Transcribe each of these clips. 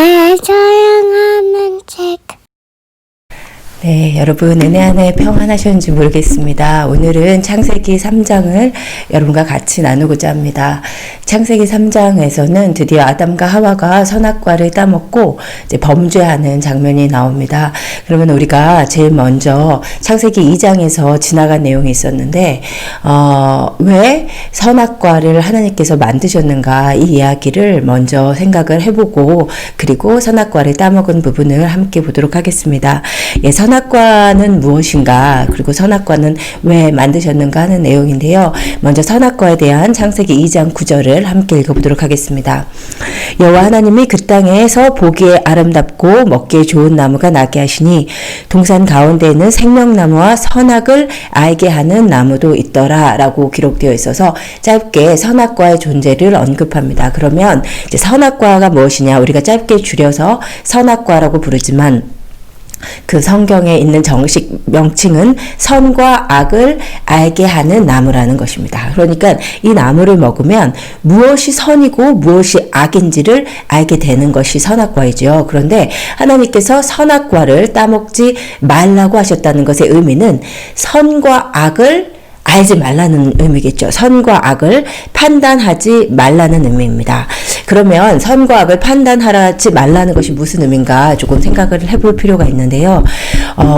날 사랑하는 책. 네, 여러분 은혜 안에 평안하셨는지 모르겠습니다. 오늘은 창세기 3장을 여러분과 같이 나누고자 합니다. 창세기 3장에서는 드디어 아담과 하와가 선악과를 따먹고 이제 범죄하는 장면이 나옵니다. 그러면 우리가 제일 먼저 창세기 2장에서 지나간 내용이 있었는데 왜 선악과를 하나님께서 만드셨는가 이 이야기를 먼저 생각을 해보고 그리고 선악과를 따먹은 부분을 함께 보도록 하겠습니다. 선악과는 무엇인가 그리고 선악과는 왜 만드셨는가 하는 내용인데요. 먼저 선악과에 대한 창세기 2장 9절을 함께 읽어보도록 하겠습니다. 여호와 하나님이 그 땅에서 보기에 아름답고 먹기에 좋은 나무가 나게 하시니 동산 가운데에는 생명나무와 선악을 알게 하는 나무도 있더라 라고 기록되어 있어서 짧게 선악과의 존재를 언급합니다. 그러면 이제 선악과가 무엇이냐 우리가 짧게 줄여서 선악과라고 부르지만 그 성경에 있는 정식 명칭은 선과 악을 알게 하는 나무라는 것입니다. 그러니까 이 나무를 먹으면 무엇이 선이고 무엇이 악인지를 알게 되는 것이 선악과이죠. 그런데 하나님께서 선악과를 따먹지 말라고 하셨다는 것의 의미는 선과 악을 알지 말라는 의미겠죠. 선과 악을 판단하지 말라는 의미입니다. 그러면 선과 악을 판단하지 말라는 것이 무슨 의미인가 조금 생각을 해볼 필요가 있는데요.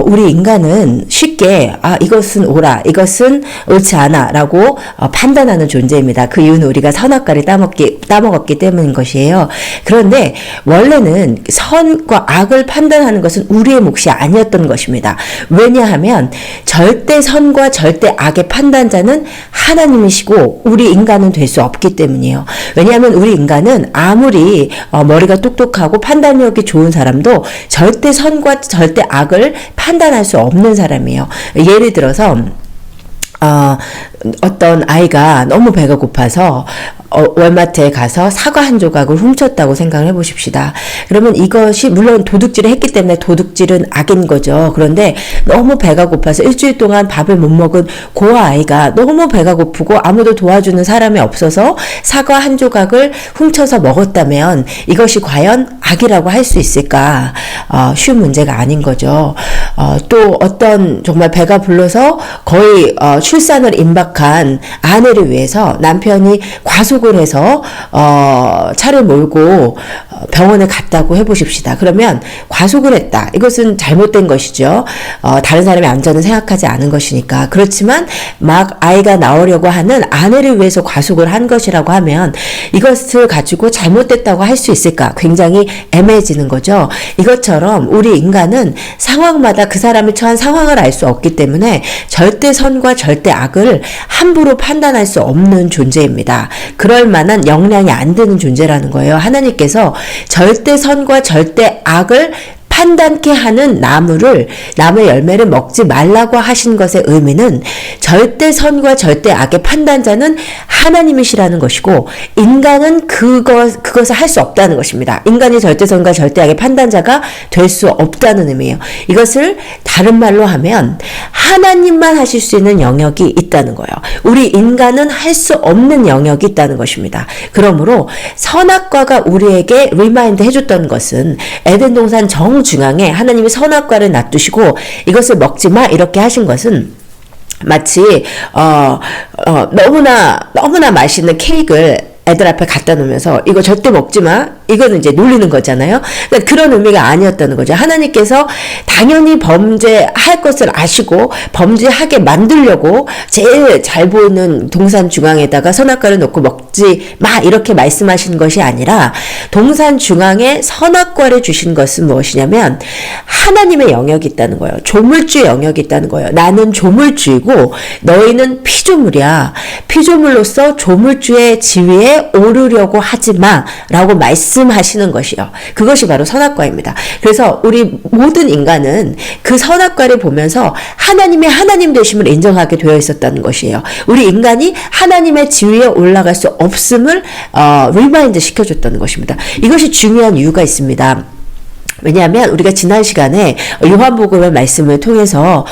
우리 인간은 쉽게 이것은 옳아, 이것은 옳지 않아 라고 판단하는 존재입니다. 그 이유는 우리가 선악과를 따먹었기 때문인 것이에요. 그런데 원래는 선과 악을 판단하는 것은 우리의 몫이 아니었던 것입니다. 왜냐하면 절대 선과 절대 악의 판단자는 하나님이시고 우리 인간은 될 수 없기 때문이에요. 왜냐하면 우리 인간은 아무리 머리가 똑똑하고 판단력이 좋은 사람도 절대 선과 절대 악을 판단할 수 없는 사람이에요. 예를 들어서 어떤 아이가 너무 배가 고파서 월마트에 가서 사과 한 조각을 훔쳤다고 생각을 해보십시다. 그러면 이것이 물론 도둑질을 했기 때문에 도둑질은 악인 거죠. 그런데 너무 배가 고파서 일주일 동안 밥을 못 먹은 그 아이가 너무 배가 고프고 아무도 도와주는 사람이 없어서 사과 한 조각을 훔쳐서 먹었다면 이것이 과연 악이라고 할 수 있을까? 쉬운 문제가 아닌 거죠. 또 어떤 정말 배가 불러서 거의 출산을 임박한 아내를 위해서 남편이 과속을 해서 차를 몰고 병원에 갔다고 해보십시다. 그러면 과속을 했다. 이것은 잘못된 것이죠. 다른 사람의 안전은 생각하지 않은 것이니까. 그렇지만 막 아이가 나오려고 하는 아내를 위해서 과속을 한 것이라고 하면 이것을 가지고 잘못됐다고 할 수 있을까? 굉장히 애매해지는 거죠. 이것처럼 우리 인간은 상황마다 그 사람이 처한 상황을 알 수 없기 때문에 절대 선과 절대 악을 함부로 판단할 수 없는 존재입니다. 그럴 만한 역량이 안 되는 존재라는 거예요. 하나님께서 절대 선과 절대 악을 판단케 하는 나무의 열매를 먹지 말라고 하신 것의 의미는 절대 선과 절대 악의 판단자는 하나님이시라는 것이고 인간은 그것을 할 수 없다는 것입니다. 인간이 절대 선과 절대 악의 판단자가 될 수 없다는 의미예요. 이것을 다른 말로 하면 하나님만 하실 수 있는 영역이 있다는 거예요. 우리 인간은 할 수 없는 영역이 있다는 것입니다. 그러므로 선악과가 우리에게 리마인드 해줬던 것은 에덴 동산 정중앙에 하나님이 선악과를 놔두시고 이것을 먹지 마 이렇게 하신 것은 마치 너무나 맛있는 케이크를 애들 앞에 갖다 놓으면서 이거 절대 먹지 마. 이거는 이제 놀리는 거잖아요. 그러니까 그런 의미가 아니었다는 거죠. 하나님께서 당연히 범죄할 것을 아시고 범죄하게 만들려고 제일 잘 보이는 동산 중앙에다가 선악과를 놓고 먹지 마 이렇게 말씀하신 것이 아니라 동산 중앙에 선악과를 주신 것은 무엇이냐면 하나님의 영역이 있다는 거예요. 조물주의 영역이 있다는 거예요. 나는 조물주이고 너희는 피조물이야. 피조물로서 조물주의 지위에 오르려고 하지 마 라고 말씀하시는 것이요. 그것이 바로 선악과입니다. 그래서 우리 모든 인간은 그 선악과를 보면서 하나님의 하나님 되심을 인정하게 되어 있었다는 것이에요. 우리 인간이 하나님의 지위에 올라갈 수 없음을 리마인드 시켜줬다는 것입니다. 이것이 중요한 이유가 있습니다. 왜냐하면 우리가 지난 시간에 요한복음의 말씀을 통해서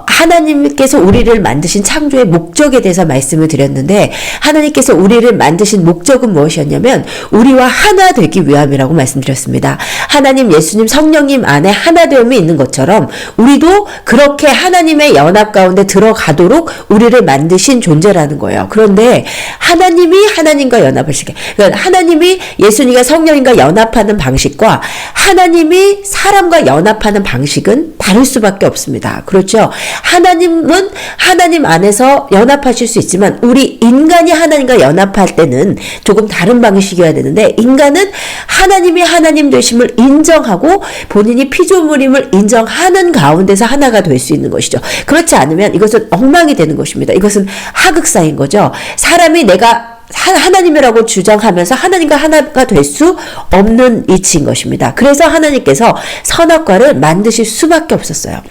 하나님께서 우리를 만드신 창조의 목적에 대해서 말씀을 드렸는데, 하나님께서 우리를 만드신 목적은 무엇이었냐면 우리와 하나 되기 위함이라고 말씀드렸습니다. 하나님, 예수님, 성령님 안에 하나됨이 있는 것처럼 우리도 그렇게 하나님의 연합 가운데 들어가도록 우리를 만드신 존재라는 거예요. 그런데 하나님이 하나님과 연합을 시켜, 그러니까 하나님이 예수님과 성령님과 연합하는 방식과 하나님이 사람과 연합하는 방식은 다를 수밖에 없습니다. 그렇죠? 하나님은 하나님 안에서 연합하실 수 있지만 우리 인간이 하나님과 연합할 때는 조금 다른 방식이어야 되는데, 인간은 하나님이 하나님 되심을 인정하고 본인이 피조물임을 인정하는 가운데서 하나가 될 수 있는 것이죠. 그렇지 않으면 이것은 엉망이 되는 것입니다. 이것은 하극사인 거죠. 사람이 내가 하나님이라고 주장하면서 하나님과 하나가 될 수 없는 이치인 것입니다. 그래서 하나님께서 선악과를 만드실 수밖에 없었어요.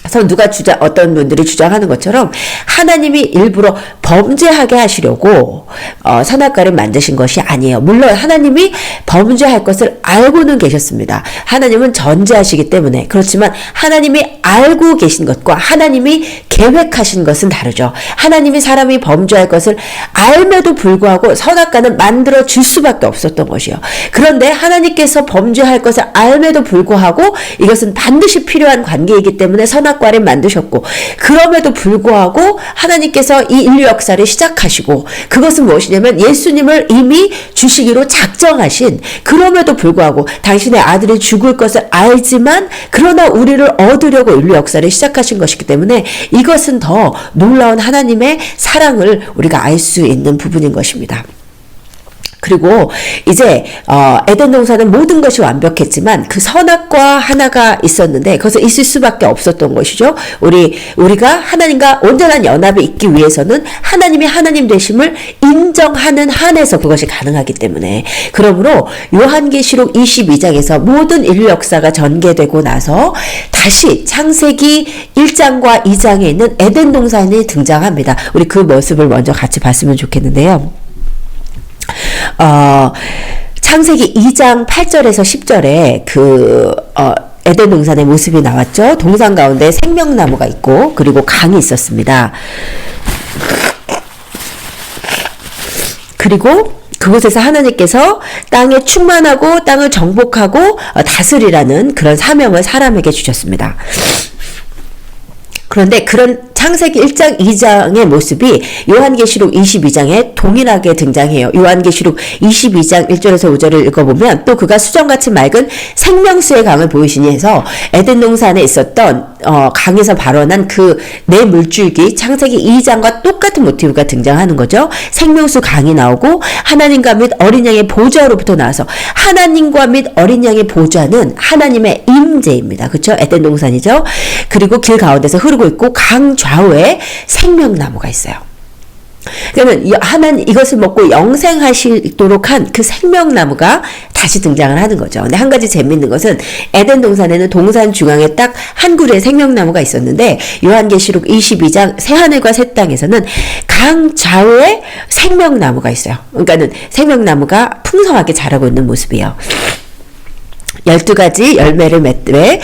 그래서 어떤 분들이 주장하는 것처럼 하나님이 일부러 범죄하게 하시려고 선악과를 만드신 것이 아니에요. 물론 하나님이 범죄할 것을 알고는 계셨습니다. 하나님은 전지하시기 때문에. 그렇지만 하나님이 알고 계신 것과 하나님이 계획하신 것은 다르죠. 하나님이 사람이 범죄할 것을 알면도 불구하고 선악과는 만들어 줄 수밖에 없었던 것이요. 그런데 하나님께서 범죄할 것을 알면도 불구하고 이것은 반드시 필요한 관계이기 때문에 선악과를 만드셨고, 그럼에도 불구하고 하나님께서 이 인류 역사를 시작하시고, 그것은 무엇이냐면 예수님을 이미 주시기로 작정하신, 그럼에도 불구하고 당신의 아들이 죽을 것을 알지만 그러나 우리를 얻으려고 인류 역사를 시작하신 것이기 때문에 이것은 더 놀라운 하나님의 사랑을 우리가 알 수 있는 부분인 것입니다. 그리고 이제 에덴 동산은 모든 것이 완벽했지만 그 선악과 하나가 있었는데 그것은 있을 수밖에 없었던 것이죠. 우리가 하나님과 온전한 연합이 있기 위해서는 하나님이 하나님 되심을 인정하는 한에서 그것이 가능하기 때문에, 그러므로 요한계시록 22장에서 모든 인류 역사가 전개되고 나서 다시 창세기 1장과 2장에 있는 에덴 동산이 등장합니다. 우리 그 모습을 먼저 같이 봤으면 좋겠는데요. 창세기 2장 8절에서 10절에 에덴 동산의 모습이 나왔죠. 동산 가운데 생명나무가 있고 그리고 강이 있었습니다. 그리고 그곳에서 하나님께서 땅에 충만하고 땅을 정복하고 다스리라는 그런 사명을 사람에게 주셨습니다. 그런데 그런 창세기 1장, 2장의 모습이 요한계시록 22장에 동일하게 등장해요. 요한계시록 22장 1절에서 5절을 읽어보면 또 그가 수정같이 맑은 생명수의 강을 보이시니 해서 에덴 동산에 있었던 강에서 발원한 그 네 물줄기, 창세기 2장과 똑같은 모티브가 등장하는 거죠. 생명수 강이 나오고 하나님과 및 어린 양의 보좌로부터 나와서, 하나님과 및 어린 양의 보좌는 하나님의 임재입니다. 그렇죠? 에덴 동산이죠. 그리고 길 가운데서 흐르고 있고 강 좌우에 생명나무가 있어요. 그러면 이것을 먹고 영생하시도록 한 그 생명나무가 다시 등장을 하는 거죠. 근데 한 가지 재밌는 것은 에덴 동산에는 동산 중앙에 딱 한 그루의 생명나무가 있었는데 요한계시록 22장 새하늘과 새 땅에서는 강 좌우에 생명나무가 있어요. 그러니까는 생명나무가 풍성하게 자라고 있는 모습이에요. 12가지 열매를 맺되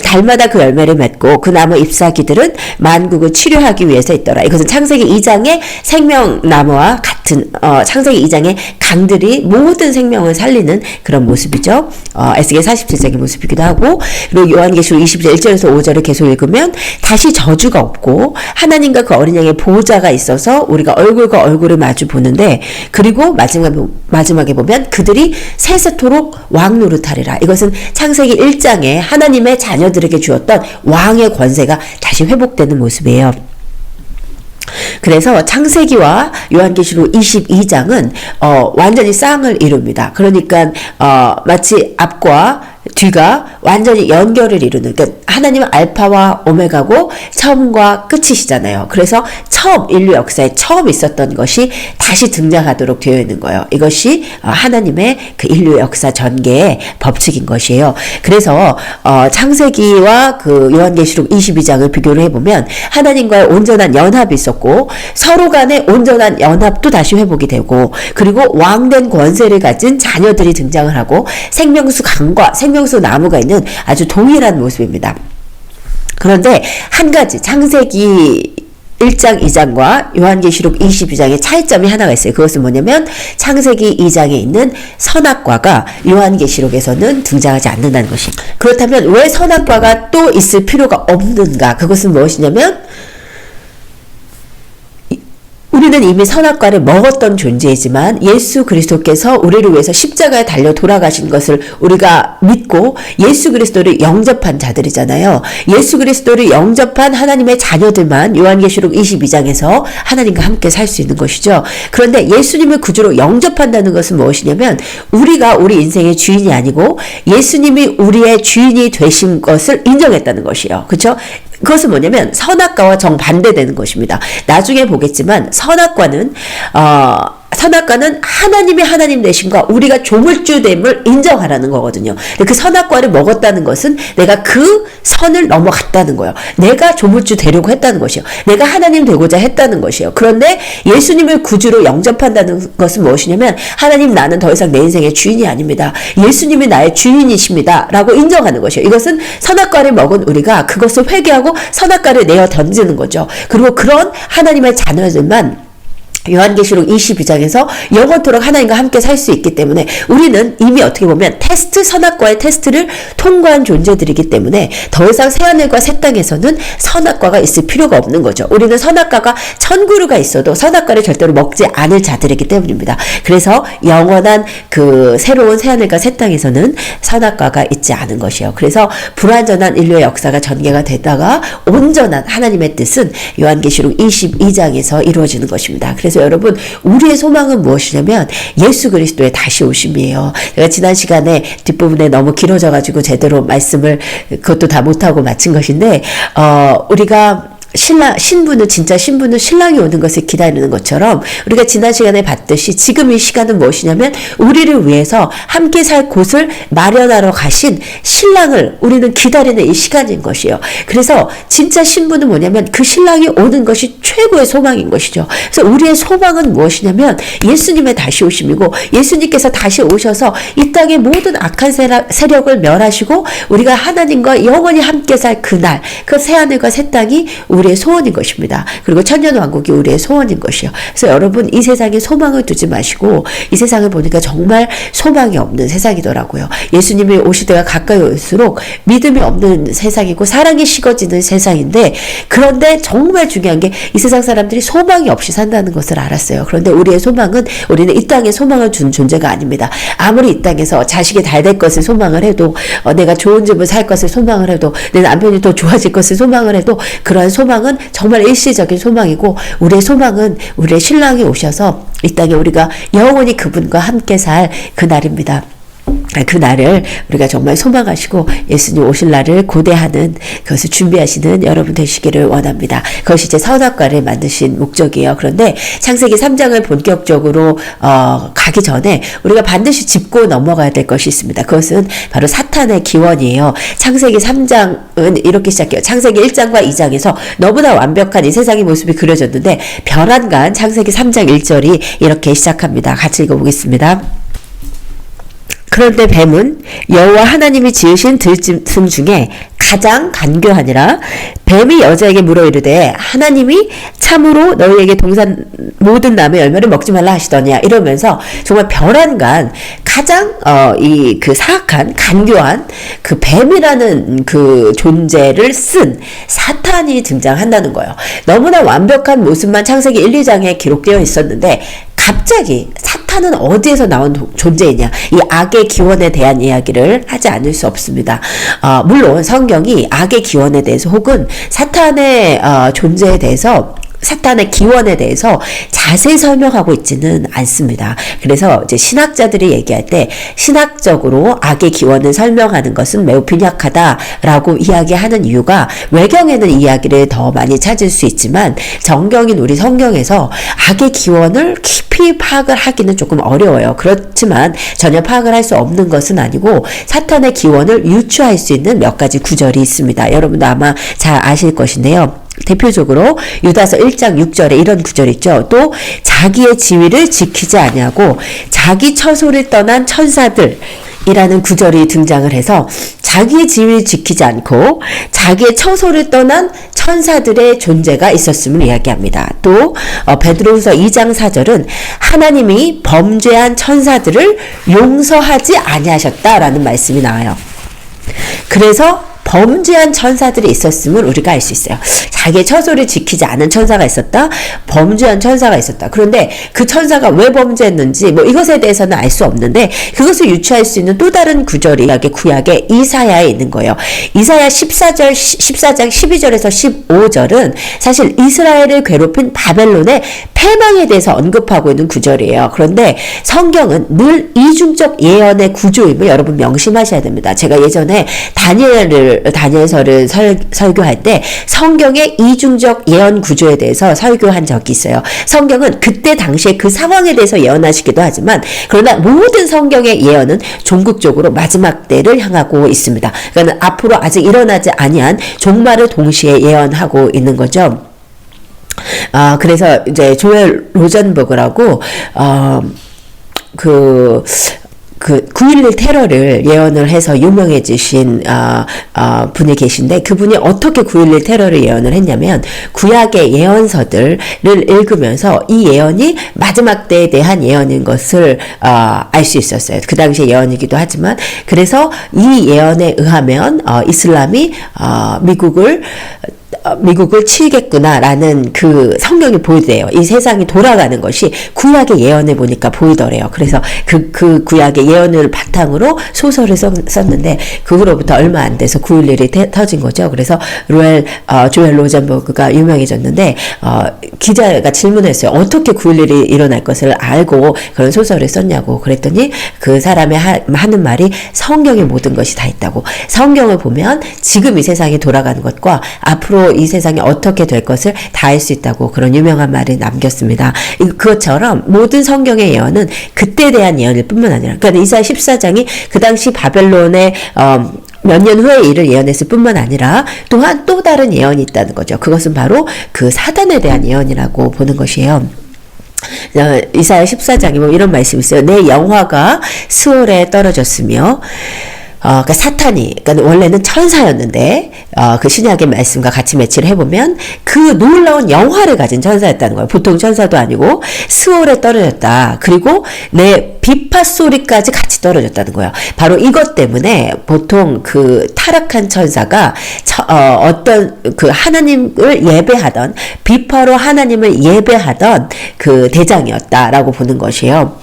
달마다 그 열매를 맺고 그 나무 잎사귀들은 만국을 치료하기 위해서 있더라. 이것은 창세기 2장의 생명나무와 같은 창세기 2장의 강들이 모든 생명을 살리는 그런 모습이죠. 에스겔 47장의 모습이기도 하고, 그리고 요한계시록 20장 1절에서 5절을 계속 읽으면 다시 저주가 없고 하나님과 그 어린 양의 보좌가 있어서 우리가 얼굴과 얼굴을 마주 보는데, 그리고 마지막에 보면 그들이 세세토록 왕 노릇하리라. 이것은 창세기 1장에 하나님의 자녀들에게 주었던 왕의 권세가 다시 회복되는 모습이에요. 그래서 창세기와 요한계시록 22장은 완전히 쌍을 이룹니다. 그러니까 마치 앞과 뒤가 완전히 연결을 이루는, 그러니까 하나님은 알파와 오메가고 처음과 끝이시잖아요. 그래서 인류 역사에 처음 있었던 것이 다시 등장하도록 되어 있는 거예요. 이것이 하나님의 그 인류 역사 전개의 법칙인 것이에요. 그래서 창세기와 그 요한계시록 22장을 비교를 해보면 하나님과의 온전한 연합이 있었고 서로 간의 온전한 연합도 다시 회복이 되고, 그리고 왕된 권세를 가진 자녀들이 등장을 하고 생명수 강과 생명수 나무가 있는 아주 동일한 모습입니다. 그런데 한 가지 창세기 1장, 2장과 요한계시록 22장의 차이점이 하나가 있어요. 그것은 뭐냐면 창세기 2장에 있는 선악과가 요한계시록에서는 등장하지 않는다는 것입니다. 그렇다면 왜 선악과가 또 있을 필요가 없는가? 그것은 무엇이냐면 우리는 이미 선악과를 먹었던 존재이지만 예수 그리스도께서 우리를 위해서 십자가에 달려 돌아가신 것을 우리가 믿고 예수 그리스도를 영접한 자들이잖아요. 예수 그리스도를 영접한 하나님의 자녀들만 요한계시록 22장에서 하나님과 함께 살 수 있는 것이죠. 그런데 예수님을 구주로 영접한다는 것은 무엇이냐면 우리가 우리 인생의 주인이 아니고 예수님이 우리의 주인이 되신 것을 인정했다는 것이에요. 그렇죠? 그것은 뭐냐면 선악과와 정반대되는 것입니다. 나중에 보겠지만 선악과는 하나님이 하나님 되심과 우리가 조물주됨을 인정하라는 거거든요. 그 선악과를 먹었다는 것은 내가 그 선을 넘어갔다는 거예요. 내가 조물주 되려고 했다는 것이요. 내가 하나님 되고자 했다는 것이요. 그런데 예수님을 구주로 영접한다는 것은 무엇이냐면 하나님 나는 더 이상 내 인생의 주인이 아닙니다. 예수님이 나의 주인이십니다. 라고 인정하는 것이요. 이것은 선악과를 먹은 우리가 그것을 회개하고 선악과를 내어 던지는 거죠. 그리고 그런 하나님의 자녀들만 요한계시록 22장에서 영원토록 하나님과 함께 살 수 있기 때문에 우리는 이미 어떻게 보면 선악과의 테스트를 통과한 존재들이기 때문에 더 이상 새하늘과 새 땅에서는 선악과가 있을 필요가 없는 거죠. 우리는 선악과가 천그루가 있어도 선악과를 절대로 먹지 않을 자들이기 때문입니다. 그래서 영원한 그 새로운 새하늘과 새 땅에서는 선악과가 있지 않은 것이요. 그래서 불완전한 인류의 역사가 전개가 되다가 온전한 하나님의 뜻은 요한계시록 22장에서 이루어지는 것입니다. 그래서 여러분 우리의 소망은 무엇이냐면 예수 그리스도의 다시 오심이에요. 제가 지난 시간에 뒷부분에 너무 길어져가지고 제대로 말씀을 그것도 다 못하고 마친 것인데 우리가 신부는 신랑이 오는 것을 기다리는 것처럼 우리가 지난 시간에 봤듯이 지금 이 시간은 무엇이냐면 우리를 위해서 함께 살 곳을 마련하러 가신 신랑을 우리는 기다리는 이 시간인 것이에요. 그래서 진짜 신부는 뭐냐면 그 신랑이 오는 것이 최고의 소망인 것이죠. 그래서 우리의 소망은 무엇이냐면 예수님의 다시 오심이고 예수님께서 다시 오셔서 이 땅의 모든 악한 세력을 멸하시고 우리가 하나님과 영원히 함께 살 그날 그 새하늘과 새 땅이 우리의 소원인 것입니다. 그리고 천년왕국이 우리의 소원인 것이요. 그래서 여러분 이 세상에 소망을 두지 마시고 이 세상을 보니까 정말 소망이 없는 세상이더라고요. 예수님이 오실 때가 가까이 올수록 믿음이 없는 세상이고 사랑이 식어지는 세상인데 그런데 정말 중요한 게 이 세상 사람들이 소망이 없이 산다는 것을 알았어요. 그런데 우리의 소망은 우리는 이 땅에 소망을 준 존재가 아닙니다. 아무리 이 땅에서 자식이 잘 될 것을 소망을 해도 내가 좋은 집을 살 것을 소망을 해도 내 남편이 더 좋아질 것을 소망을 해도 그러한 소망은 정말 일시적인 소망이고 우리의 소망은 우리의 신랑이 오셔서 이 땅에 우리가 영원히 그분과 함께 살 그날입니다. 그 날을 우리가 정말 소망하시고 예수님 오실 날을 고대하는 그것을 준비하시는 여러분 되시기를 원합니다. 그것이 이제 선악과를 만드신 목적이에요. 그런데 창세기 3장을 본격적으로 가기 전에 우리가 반드시 짚고 넘어가야 될 것이 있습니다. 그것은 바로 사탄의 기원이에요. 창세기 3장은 이렇게 시작해요. 창세기 1장과 2장에서 너무나 완벽한 이 세상의 모습이 그려졌는데 별안간 창세기 3장 1절이 이렇게 시작합니다. 같이 읽어보겠습니다. 그런데 뱀은 여호와 하나님이 지으신 들짐승 중에 가장 간교하니라. 뱀이 여자에게 물어 이르되 하나님이 참으로 너희에게 동산 모든 나무의 열매를 먹지 말라 하시더냐 이러면서 정말 별안간 가장 그 사악한 간교한 그 뱀이라는 그 존재를 쓴 사탄이 등장한다는 거예요. 너무나 완벽한 모습만 창세기 1, 2장에 기록되어 있었는데 갑자기 사탄은 어디에서 나온 존재이냐 이 악의 기원에 대한 이야기를 하지 않을 수 없습니다. 물론 성경이 악의 기원에 대해서 혹은 사탄의 존재에 대해서 사탄의 기원에 대해서 자세히 설명하고 있지는 않습니다. 그래서 이제 신학자들이 얘기할 때 신학적으로 악의 기원을 설명하는 것은 매우 빈약하다라고 이야기하는 이유가 외경에는 이야기를 더 많이 찾을 수 있지만 정경인 우리 성경에서 악의 기원을 깊이 파악을 하기는 조금 어려워요. 그렇지만 전혀 파악을 할 수 없는 것은 아니고 사탄의 기원을 유추할 수 있는 몇 가지 구절이 있습니다. 여러분도 아마 잘 아실 것인데요. 대표적으로 유다서 1장 6절에 이런 구절이 있죠. 또 자기의 지위를 지키지 아니하고 자기 처소를 떠난 천사들 이라는 구절이 등장을 해서 자기의 지위를 지키지 않고 자기의 처소를 떠난 천사들의 존재가 있었음을 이야기합니다. 또 베드로후서 2장 4절은 하나님이 범죄한 천사들을 용서하지 아니하셨다라는 말씀이 나와요. 그래서 범죄한 천사들이 있었음을 우리가 알 수 있어요. 자기의 처소를 지키지 않은 천사가 있었다. 범죄한 천사가 있었다. 그런데 그 천사가 왜 범죄했는지 뭐 이것에 대해서는 알 수 없는데 그것을 유추할 수 있는 또 다른 구절이 구약의 이사야에 있는 거예요. 이사야 14장 12절에서 15절은 사실 이스라엘을 괴롭힌 바벨론의 패망에 대해서 언급하고 있는 구절이에요. 그런데 성경은 늘 이중적 예언의 구조임을 여러분 명심하셔야 됩니다. 제가 예전에 다니엘서를 설교할 때 성경의 이중적 예언 구조에 대해서 설교한 적이 있어요. 성경은 그때 당시에 그 상황에 대해서 예언하시기도 하지만 그러나 모든 성경의 예언은 종국적으로 마지막 때를 향하고 있습니다. 그러니까 앞으로 아직 일어나지 아니한 종말을 동시에 예언하고 있는 거죠. 그래서 이제 조엘 로전버그라고 그 9.11 테러를 예언을 해서 유명해지신 분이 계신데 그분이 어떻게 9.11 테러를 예언을 했냐면 구약의 예언서들을 읽으면서 이 예언이 마지막 때에 대한 예언인 것을 알 수 있었어요. 그 당시의 예언이기도 하지만 그래서 이 예언에 의하면 이슬람이 미국을 치겠구나라는 그 성경이 보이대요. 이 세상이 돌아가는 것이 구약의 예언을 보니까 보이더래요. 그래서 그 구약의 예언을 바탕으로 소설을 썼는데 그후로부터 얼마 안 돼서 9.11이 터진 거죠. 그래서 조엘 로전버그가 유명해졌는데 기자가 질문했어요. 어떻게 9.11이 일어날 것을 알고 그런 소설을 썼냐고. 그랬더니 그 사람이 하는 말이 성경의 모든 것이 다 있다고. 성경을 보면 지금 이 세상이 돌아가는 것과 앞으로 이 세상이 어떻게 될 것을 다 알 수 있다고 그런 유명한 말을 남겼습니다. 그것처럼 모든 성경의 예언은 그때에 대한 예언일 뿐만 아니라 그러니까 이사야 14장이 그 당시 바벨론의 몇 년 후의 일을 예언했을 뿐만 아니라 또한 또 다른 예언이 있다는 거죠. 그것은 바로 그 사단에 대한 예언이라고 보는 것이에요. 이사야 14장에 보면 이런 말씀이 있어요. 내 영화가 스올에 떨어졌으며 그러니까 사탄이, 그러니까 원래는 천사였는데, 그 신약의 말씀과 같이 매치를 해보면, 그 놀라운 영화를 가진 천사였다는 거예요. 보통 천사도 아니고, 스올에 떨어졌다. 그리고 내 비파 소리까지 같이 떨어졌다는 거예요. 바로 이것 때문에 보통 그 타락한 천사가, 어떤 그 하나님을 예배하던, 비파로 하나님을 예배하던 그 대장이었다라고 보는 것이에요.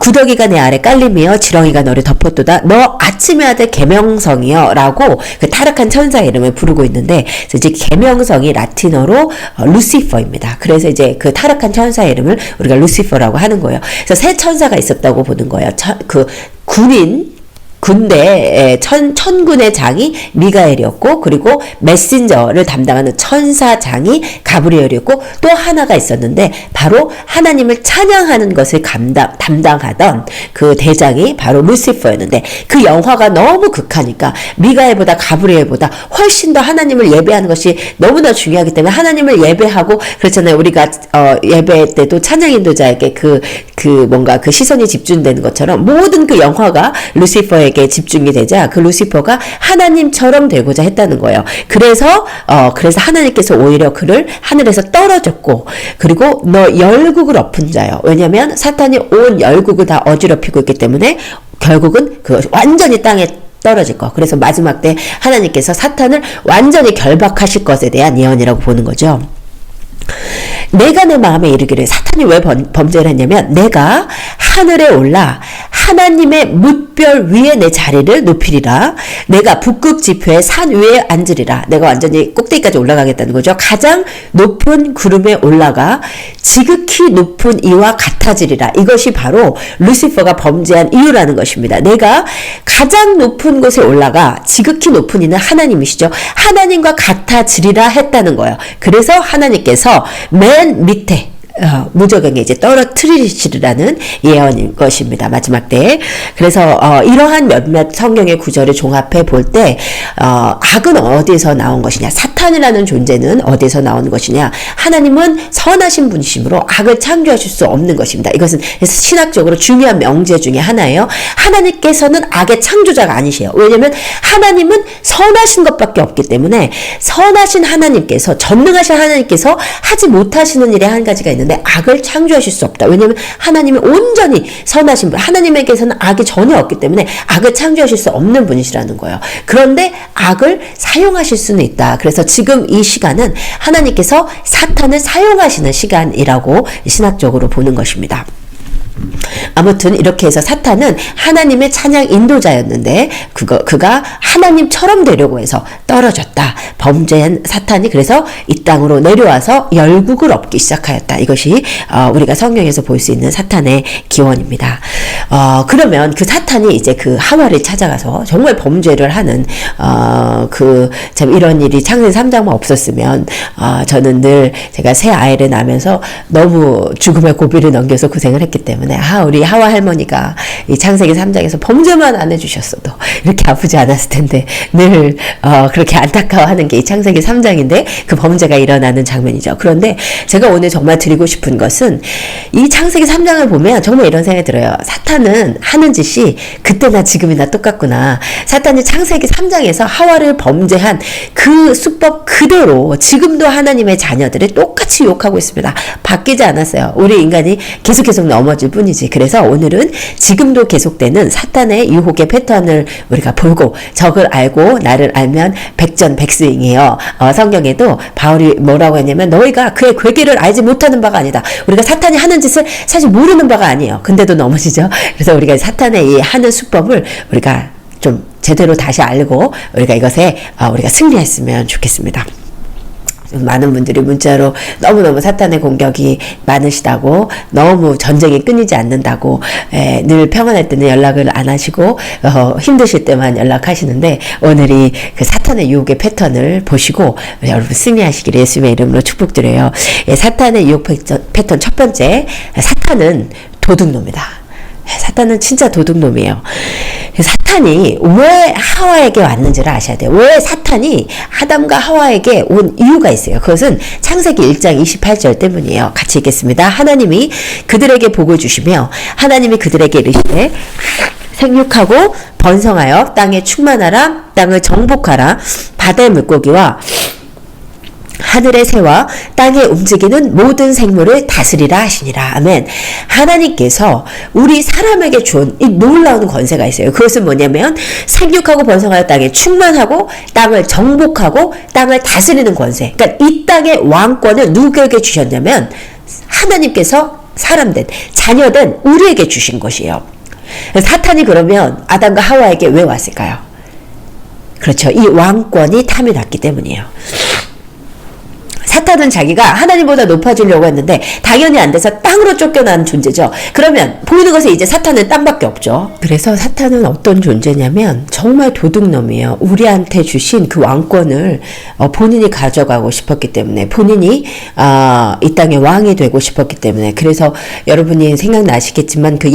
구더기가 내 아래 깔림이여 지렁이가 너를 덮었도다. 너 아침의 아들 계명성이여 라고 그 타락한 천사의 이름을 부르고 있는데 이제 계명성이 라틴어로 루시퍼입니다. 그래서 이제 그 타락한 천사의 이름을 우리가 루시퍼라고 하는 거예요. 그래서 세 천사가 있었다고 보는 거예요. 그 군대의 천군의 장이 미가엘이었고 그리고 메신저를 담당하는 천사장이 가브리엘이었고 또 하나가 있었는데 바로 하나님을 찬양하는 것을 담당하던 그 대장이 바로 루시퍼였는데 그 영화가 너무 극하니까 미가엘보다 가브리엘보다 훨씬 더 하나님을 예배하는 것이 너무나 중요하기 때문에 하나님을 예배하고 그렇잖아요. 우리가 예배 때도 찬양 인도자에게 뭔가 그 시선이 집중되는 것처럼 모든 그 영화가 루시퍼에게 집중이 되자 그 루시퍼가 하나님처럼 되고자 했다는 거예요. 그래서 하나님께서 오히려 그를 하늘에서 떨어졌고 그리고 너 열국을 엎은 자요. 왜냐하면 사탄이 온 열국을 다 어지럽히고 있기 때문에 결국은 완전히 땅에 떨어질 거. 그래서 마지막 때 하나님께서 사탄을 완전히 결박하실 것에 대한 예언이라고 보는 거죠. 내가 내 마음에 이르기를 사탄이 왜 범죄를 했냐면 내가 하늘에 올라 하나님의 뭇별 위에 내 자리를 높이리라. 내가 북극 지표의 산 위에 앉으리라. 내가 완전히 꼭대기까지 올라가겠다는 거죠. 가장 높은 구름에 올라가 지극히 높은 이와 같아지리라. 이것이 바로 루시퍼가 범죄한 이유라는 것입니다. 내가 가장 높은 곳에 올라가 지극히 높은 이는 하나님이시죠. 하나님과 같아지리라 했다는 거예요. 그래서 하나님께서 맨 밑에 무저갱에 이제 떨어뜨리시리라는 예언인 것입니다. 마지막 때에. 그래서 이러한 몇몇 성경의 구절을 종합해 볼 때 악은 어디서 나온 것이냐? 사탄이라는 존재는 어디서 나오는 것이냐? 하나님은 선하신 분이시므로 악을 창조하실 수 없는 것입니다. 이것은 신학적으로 중요한 명제 중에 하나예요. 하나님께서는 악의 창조자가 아니세요. 왜냐하면 하나님은 선하신 것밖에 없기 때문에 선하신 하나님께서, 전능하신 하나님께서 하지 못하시는 일에 한 가지가 있는데 악을 창조하실 수 없다. 왜냐하면 하나님은 온전히 선하신 분, 하나님에게서는 악이 전혀 없기 때문에 악을 창조하실 수 없는 분이시라는 거예요. 그런데 악을 사용하실 수는 있다. 그래서 지금 이 시간은 하나님께서 사탄을 사용하시는 시간이라고 신학적으로 보는 것입니다. 아무튼 이렇게 해서 사탄은 하나님의 찬양 인도자였는데 그가 하나님처럼 되려고 해서 떨어졌다. 범죄한 사탄이 그래서 이 땅으로 내려와서 열국을 얻기 시작하였다. 이것이 우리가 성경에서 볼 수 있는 사탄의 기원입니다. 그러면 그 사탄이 이제 그 하와를 찾아가서 정말 범죄를 하는 참 이런 일이 창세기 3장만 없었으면 저는 늘 제가 새 아이를 낳으면서 너무 죽음의 고비를 넘겨서 고생을 했기 때문에 우리 하와 할머니가 이 창세기 3장에서 범죄만 안 해주셨어도 이렇게 아프지 않았을 텐데 늘 그렇게 안타까워하는 게 이 창세기 3장인데 그 범죄가 일어나는 장면이죠. 그런데 제가 오늘 정말 드리고 싶은 것은 이 창세기 3장을 보면 정말 이런 생각이 들어요. 사탄은 하는 짓이 그때나 지금이나 똑같구나. 사탄이 창세기 3장에서 하와를 범죄한 그 수법 그대로 지금도 하나님의 자녀들을 똑같이 유혹하고 있습니다. 바뀌지 않았어요. 우리 인간이 계속 넘어질 뿐이지. 그래서 오늘은 지금도 계속되는 사탄의 유혹의 패턴을 우리가 보고 적을 알고 나를 알면 백전백승이에요. 성경에도 바울이 뭐라고 했냐면 너희가 그의 괴계를 알지 못하는 바가 아니다. 우리가 사탄이 하는 짓을 사실 모르는 바가 아니에요. 근데도 넘어지죠. 그래서 우리가 사탄의 이 하는 수법을 우리가 좀 제대로 다시 알고 우리가 이것에 우리가 승리했으면 좋겠습니다. 많은 분들이 문자로 너무너무 사탄의 공격이 많으시다고, 너무 전쟁이 끊이지 않는다고, 늘 평안할 때는 연락을 안 하시고 힘드실 때만 연락하시는데 오늘이 그 사탄의 유혹의 패턴을 보시고 여러분 승리하시기를 예수님의 이름으로 축복드려요. 사탄의 유혹 패턴 첫 번째, 사탄은 도둑놈이다. 사탄은 진짜 도둑놈이에요. 사탄이 왜 하와에게 왔는지를 아셔야 돼요. 왜 사탄이 아담과 하와에게 온 이유가 있어요. 그것은 창세기 1장 28절 때문이에요. 같이 읽겠습니다. 하나님이 그들에게 복을 주시며 하나님이 그들에게 이르시되 생육하고 번성하여 땅에 충만하라, 땅을 정복하라, 바다의 물고기와 하늘의 새와 땅에 움직이는 모든 생물을 다스리라 하시니라. 아멘. 하나님께서 우리 사람에게 준 이 놀라운 권세가 있어요. 그것은 뭐냐면 생육하고 번성하여 땅에 충만하고 땅을 정복하고 땅을 다스리는 권세. 그러니까 이 땅의 왕권을 누구에게 주셨냐면 하나님께서 사람된, 자녀된 우리에게 주신 것이에요. 사탄이 그러면 아담과 하와에게 왜 왔을까요? 그렇죠. 이 왕권이 탐이 났기 때문이에요. 사탄은 자기가 하나님보다 높아지려고 했는데 당연히 안 돼서 땅으로 쫓겨난 존재죠. 그러면 보이는 것에 이제 사탄은 땅밖에 없죠. 그래서 사탄은 어떤 존재냐면 정말 도둑놈이에요. 우리한테 주신 그 왕권을 본인이 가져가고 싶었기 때문에, 본인이 이 땅의 왕이 되고 싶었기 때문에. 그래서 여러분이 생각나시겠지만 그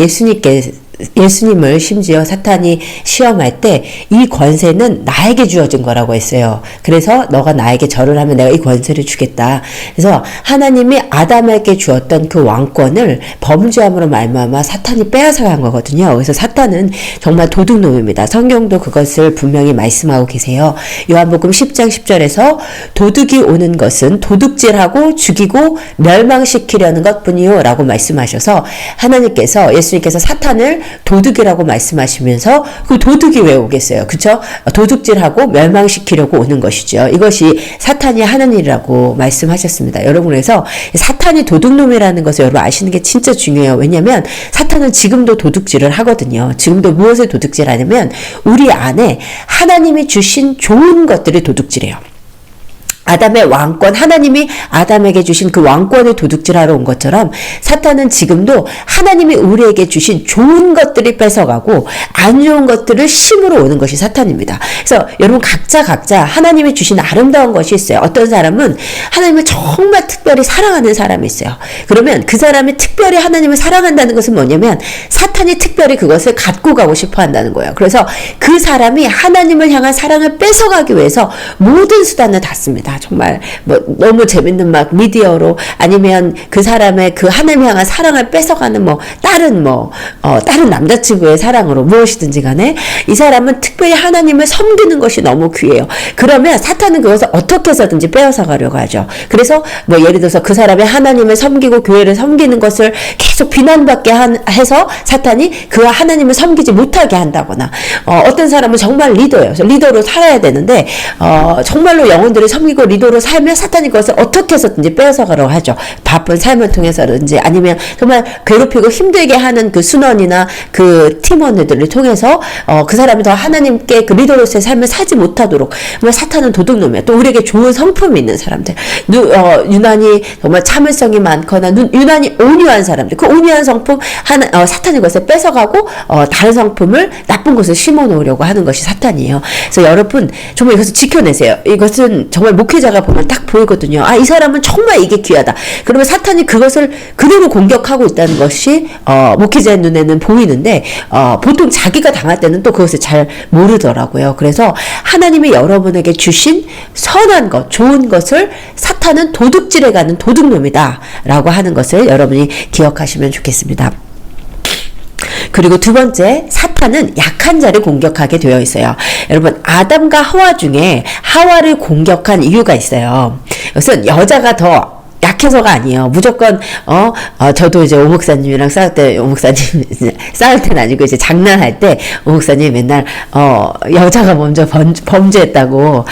예수님을 심지어 사탄이 시험할 때 이 권세는 나에게 주어진 거라고 했어요. 그래서 너가 나에게 절을 하면 내가 이 권세를 주겠다. 그래서 하나님이 아담에게 주었던 그 왕권을 범죄함으로 말미암아 사탄이 빼앗아간 거거든요. 그래서 사탄은 정말 도둑놈입니다. 성경도 그것을 분명히 말씀하고 계세요. 요한복음 10장 10절에서 도둑이 오는 것은 도둑질하고 죽이고 멸망시키려는 것뿐이요 라고 말씀하셔서 하나님께서, 예수님께서 사탄을 도둑이라고 말씀하시면서 그 도둑이 왜 오겠어요? 그쵸? 도둑질하고 멸망시키려고 오는 것이죠. 이것이 사탄이 하는 일이라고 말씀하셨습니다. 여러분, 그래서 사탄이 도둑놈이라는 것을 여러분 아시는 게 진짜 중요해요. 왜냐면 사탄은 지금도 도둑질을 하거든요. 지금도 무엇을 도둑질하냐면 우리 안에 하나님이 주신 좋은 것들을 도둑질해요. 아담의 왕권, 하나님이 아담에게 주신 그 왕권을 도둑질하러 온 것처럼 사탄은 지금도 하나님이 우리에게 주신 좋은 것들을 뺏어가고 안 좋은 것들을 심으러 오는 것이 사탄입니다. 그래서 여러분 각자 하나님이 주신 아름다운 것이 있어요. 어떤 사람은 하나님을 정말 특별히 사랑하는 사람이 있어요. 그러면 그 사람이 특별히 하나님을 사랑한다는 것은 뭐냐면 사탄이 특별히 그것을 갖고 가고 싶어 한다는 거예요. 그래서 그 사람이 하나님을 향한 사랑을 뺏어가기 위해서 모든 수단을 다 씁니다. 막 정말 뭐 너무 재밌는 막 미디어로 아니면 그 사람의 그 하나님 향한 사랑을 뺏어가는 뭐 다른 남자친구의 사랑으로 무엇이든지 간에 이 사람은 특별히 하나님을 섬기는 것이 너무 귀해요. 그러면 사탄은 그것을 어떻게 해서든지 빼앗아 가려고 하죠. 그래서 뭐 예를 들어서 그 사람의 하나님을 섬기고 교회를 섬기는 것을 계속 비난받게 해서 사탄이 그 하나님을 섬기지 못하게 한다거나 어떤 사람은 정말 리더예요. 리더로 살아야 되는데 정말로 영혼들을 섬기고 리더로 살면 사탄이 그것을 어떻게 해서든지 빼앗아 가려고 하죠. 바쁜 삶을 통해서든지 아니면 정말 괴롭히고 힘들게 하는 그 순원이나 그 팀원들을 통해서 그 사람이 더 하나님께 그 리더로서의 삶을 살지 못하도록 정말 사탄은 도둑놈이야. 또 우리에게 좋은 성품이 있는 사람들 유난히 정말 참을성이 많거나 유난히 온유한 사람들 그 온유한 성품 사탄이 그것을 뺏어가고 다른 성품을 나쁜 것을 심어놓으려고 하는 것이 사탄이에요. 그래서 여러분 정말 이것을 지켜내세요. 이것은 정말 목회자가 보면 딱 보이거든요. 이 사람은 정말 이게 귀하다. 그러면 사탄이 그것을 그대로 공격하고 있다는 것이 목회자의 눈에는 보이는데 보통 자기가 당할 때는 또 그것을 잘 모르더라고요. 그래서 하나님이 여러분에게 주신 선한 것, 좋은 것을 사탄은 도둑질해가는 도둑놈이다 라고 하는 것을 여러분이 기억하시면 좋겠습니다. 그리고 두 번째, 사탄은 약한 자를 공격하게 되어 있어요. 여러분, 아담과 하와 중에 하와를 공격한 이유가 있어요. 이것은 여자가 더 약해서가 아니에요. 무조건 저도 이제 오 목사님이랑 싸울 때 오 목사님 싸울 때는 아니고 이제 장난할 때 오 목사님 맨날 여자가 먼저 범죄했다고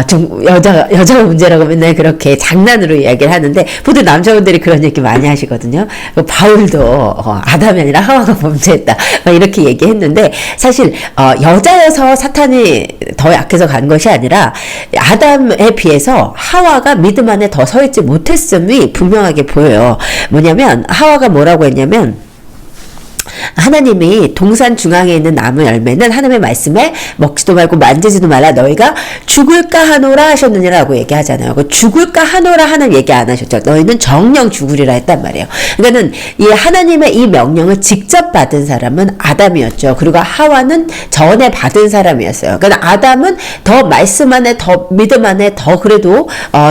좀 여자가 문제라고 맨날 그렇게 장난으로 이야기를 하는데 보통 남자분들이 그런 얘기 많이 하시거든요. 바울도 아담이 아니라 하와가 범죄했다 막 이렇게 얘기했는데 사실 여자여서 사탄이 더 약해서 간 것이 아니라 아담에 비해서 하와가 믿음 안에 더 서 있지 못했음 이 분명하게 보여요. 뭐냐면 하와가 뭐라고 했냐면 하나님이 동산 중앙에 있는 나무 열매는 하나님의 말씀에 먹지도 말고 만지지도 말라 너희가 죽을까 하노라 하셨느니라고 얘기하잖아요. 그 죽을까 하노라 하는 얘기 안 하셨죠. 너희는 정령 죽으리라 했단 말이에요. 그러니까는 이 하나님의 이 명령을 직접 받은 사람은 아담이었죠. 그리고 하와는 전에 받은 사람이었어요. 그러니까 아담은 더 말씀 안에 더 믿음 안에 더 그래도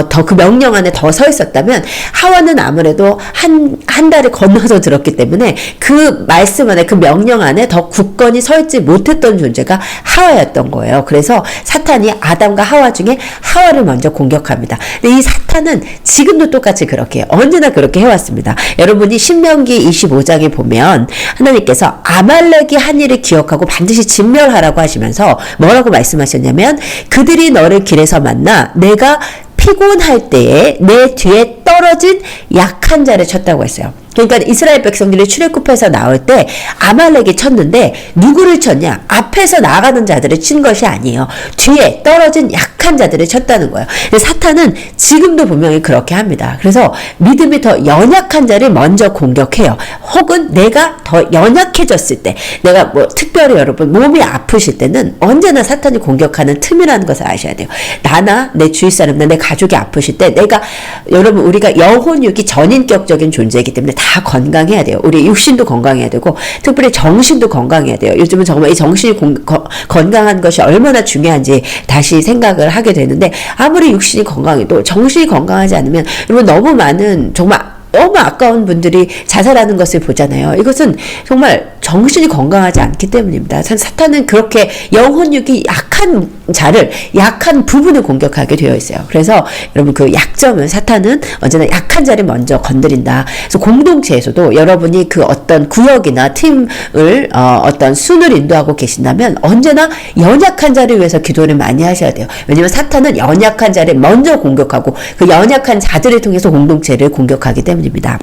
더 그 명령 안에 더 서 있었다면 하와는 아무래도 한 달을 건너서 들었기 때문에 그 말씀 안에 그 명령 안에 더 굳건히 서 있지 못했던 존재가 하와였던 거예요. 그래서 사탄이 아담과 하와 중에 하와를 먼저 공격합니다. 근데 이 사탄은 지금도 똑같이 그렇게 해요. 언제나 그렇게 해왔습니다. 여러분이 신명기 25장에 보면 하나님께서 아말렉이 한 일을 기억하고 반드시 진멸하라고 하시면서 뭐라고 말씀하셨냐면 그들이 너를 길에서 만나 내가 피곤할 때에 내 뒤에 떨어진 약한 자를 쳤다고 했어요. 그러니까 이스라엘 백성들이 출애굽해서 나올 때 아말렉이 쳤는데 누구를 쳤냐? 앞에서 나가는 자들을 친 것이 아니에요. 뒤에 떨어진 약한 자들을 쳤다는 거예요. 근데 사탄은 지금도 분명히 그렇게 합니다. 그래서 믿음이 더 연약한 자를 먼저 공격해요. 혹은 내가 더 연약해졌을 때 내가 뭐 특별히 여러분 몸이 아프실 때는 언제나 사탄이 공격하는 틈이라는 것을 아셔야 돼요. 나나 내 주위 사람이나 내 가족이 아프실 때 여러분 우리가 영혼육이 전인격적인 존재이기 때문에 다 건강해야 돼요. 우리 육신도 건강해야 되고 특별히 정신도 건강해야 돼요. 요즘은 정말 이 정신이 건강한 것이 얼마나 중요한지 다시 생각을 하게 되는데 아무리 육신이 건강해도 정신이 건강하지 않으면 여러분 너무 많은 정말 너무 아까운 분들이 자살하는 것을 보잖아요. 이것은 정말 정신이 건강하지 않기 때문입니다. 사탄은 그렇게 영혼육이 약한 자를 약한 부분을 공격하게 되어 있어요. 그래서 여러분 그 약점은 사탄은 언제나 약한 자를 먼저 건드린다. 그래서 공동체에서도 여러분이 그 어떤 구역이나 팀을 어떤 순을 인도하고 계신다면 언제나 연약한 자를 위해서 기도를 많이 하셔야 돼요. 왜냐하면 사탄은 연약한 자를 먼저 공격하고 그 연약한 자들을 통해서 공동체를 공격하기 때문입니다.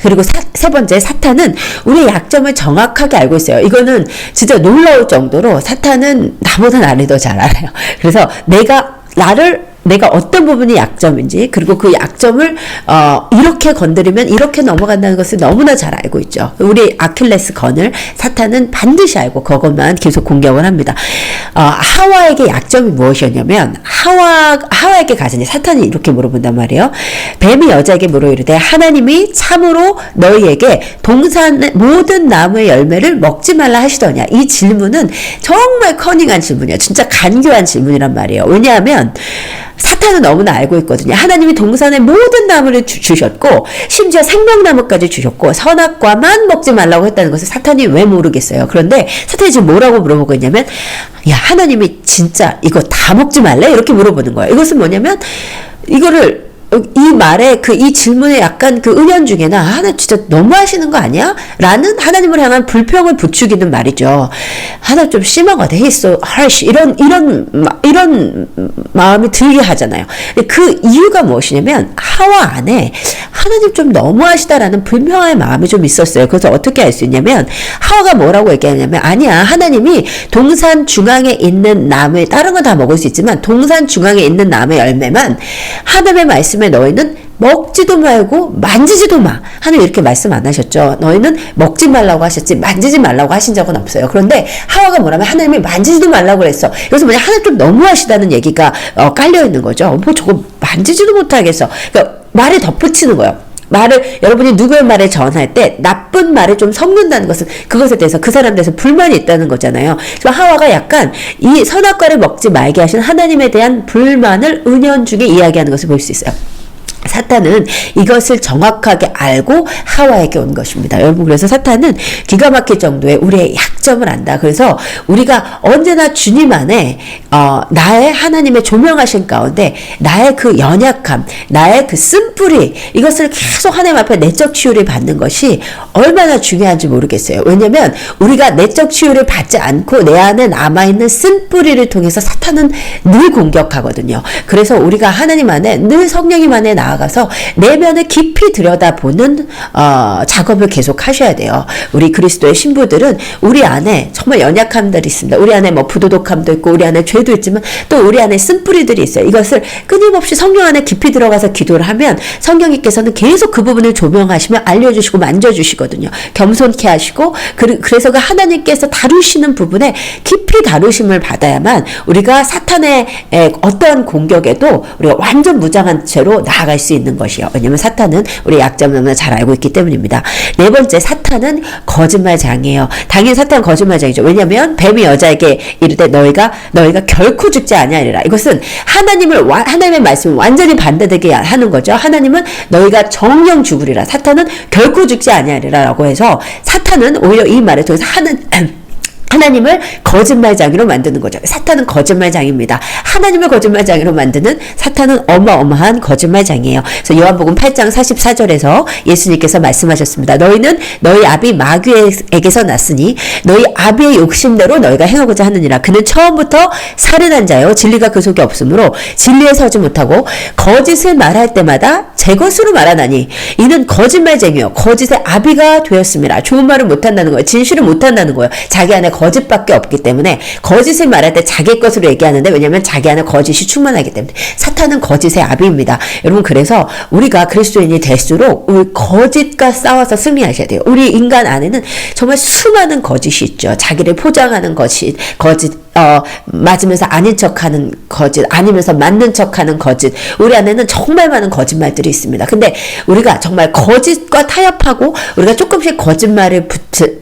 그리고 세 번째, 사탄은 우리의 약점을 정확하게 알고 있어요. 이거는 진짜 놀라울 정도로 사탄은 나보다 나를 더 잘 알아요. 그래서 내가 어떤 부분이 약점인지 그리고 그 약점을 이렇게 건드리면 이렇게 넘어간다는 것을 너무나 잘 알고 있죠. 우리 아킬레스건을 사탄은 반드시 알고 그것만 계속 공격을 합니다. 하와에게 약점이 무엇이었냐면 하와에게 가서 이제 사탄이 이렇게 물어본단 말이에요. 뱀이 여자에게 물어 이르되 하나님이 참으로 너희에게 동산의 모든 나무의 열매를 먹지 말라 하시더냐. 이 질문은 정말 커닝한 질문이에요. 진짜 간교한 질문이란 말이에요. 왜냐하면 사탄은 너무나 알고 있거든요. 하나님이 동산의 모든 나무를 주셨고 심지어 생명나무까지 주셨고 선악과만 먹지 말라고 했다는 것을 사탄이 왜 모르겠어요. 그런데 사탄이 지금 뭐라고 물어보고 있냐면 야 하나님이 진짜 이거 다 먹지 말래? 이렇게 물어보는 거예요. 이것은 뭐냐면 이거를 이 말에 이 질문에 약간 그 은연중에나 하나 진짜 너무 하시는 거 아니야? 라는 하나님을 향한 불평을 부추기는 말이죠. 하나 좀 심한 것 같아. He's so harsh. 이런 마음이 들게 하잖아요. 그 이유가 무엇이냐면 하와 안에 하나님 좀 너무하시다라는 불평의 마음이 좀 있었어요. 그래서 어떻게 알 수 있냐면 하와가 뭐라고 얘기하냐면 아니야 하나님이 동산 중앙에 있는 나무에 다른 건 다 먹을 수 있지만 동산 중앙에 있는 나무의 열매만 하나님의 말씀에 너희는 먹지도 말고 만지지도 마. 하나님 이렇게 말씀 안 하셨죠. 너희는 먹지 말라고 하셨지 만지지 말라고 하신 적은 없어요. 그런데 하와가 뭐라면 하나님이 만지지도 말라고 그랬어. 그래서 뭐냐 하나님 좀 너무하시다는 얘기가 깔려 있는 거죠. 뭐 저거 만지지도 못하겠어. 그러니까 말에 덧붙이는 거예요. 여러분이 누구의 말을 전할 때 나쁜 말을 좀 섞는다는 것은 그것에 대해서 그 사람에 대해서 불만이 있다는 거잖아요. 그래서 하와가 약간 이 선악과를 먹지 말게 하신 하나님에 대한 불만을 은연중에 이야기하는 것을 볼 수 있어요. 사탄은 이것을 정확하게 알고 하와에게 온 것입니다. 여러분 그래서 사탄은 기가 막힐 정도의 우리의 약점을 안다. 그래서 우리가 언제나 주님 안에 나의 하나님의 조명하신 가운데 나의 그 연약함, 나의 그 쓴뿌리 이것을 계속 하나님 앞에 내적 치유를 받는 것이 얼마나 중요한지 모르겠어요. 왜냐하면 우리가 내적 치유를 받지 않고 내 안에 남아있는 쓴뿌리를 통해서 사탄은 늘 공격하거든요. 그래서 우리가 하나님 안에 늘 성령님 안에 나아가서 내면을 깊이 들여다보는 작업을 계속 하셔야 돼요. 우리 그리스도의 신부들은 우리 안에 정말 연약함들이 있습니다. 우리 안에 뭐 부도덕함도 있고 우리 안에 죄도 있지만 또 우리 안에 쓴뿌리들이 있어요. 이것을 끊임없이 성령 안에 깊이 들어가서 기도를 하면 성령님께서는 계속 그 부분을 조명하시며 알려주시고 만져주시거든요. 겸손케 하시고 그래서 그 하나님께서 다루시는 부분에 깊이 다루심을 받아야만 우리가 사탄의 어떠한 공격에도 우리가 완전 무장한 채로 나아갈 수 있는 것이요. 왜냐하면 사탄은 우리 약점을 너무나 잘 알고 있기 때문입니다. 네 번째, 사탄은 거짓말장이에요. 당연히 사탄은 거짓말장이죠. 왜냐하면 뱀이 여자에게 이르되 너희가 결코 죽지 아니하리라. 이것은 하나님의 말씀을 완전히 반대되게 하는 거죠. 하나님은 너희가 정령 죽으리라. 사탄은 결코 죽지 아니하리라라고 해서 사탄은 오히려 이 말을 통해서 하나님을 거짓말장이로 만드는 거죠. 사탄은 거짓말장입니다. 하나님을 거짓말장이로 만드는 사탄은 어마어마한 거짓말장이에요. 그래서 요한복음 8장 44절에서 예수님께서 말씀하셨습니다. 너희는 너희 아비 마귀에게서 났으니 너희 아비의 욕심대로 너희가 행하고자 하느니라. 그는 처음부터 살인한 자요 진리가 그 속에 없으므로 진리에 서지 못하고 거짓을 말할 때마다 제 것으로 말하나니 이는 거짓말쟁이요 거짓의 아비가 되었습니다. 좋은 말을 못한다는 거예요. 진실을 못한다는 거예요. 자기 안에 거짓밖에 없기 때문에 거짓을 말할 때 자기 것으로 얘기하는데 왜냐하면 자기 안에 거짓이 충만하기 때문에 사탄은 거짓의 아비입니다. 여러분 그래서 우리가 그리스도인이 될수록 우리 거짓과 싸워서 승리하셔야 돼요. 우리 인간 안에는 정말 수많은 거짓이 있죠. 자기를 포장하는 거짓 맞으면서 아닌 척하는 거짓, 아니면서 맞는 척하는 거짓. 우리 안에는 정말 많은 거짓말들이 있습니다. 근데 우리가 정말 거짓과 타협하고 우리가 조금씩 거짓말을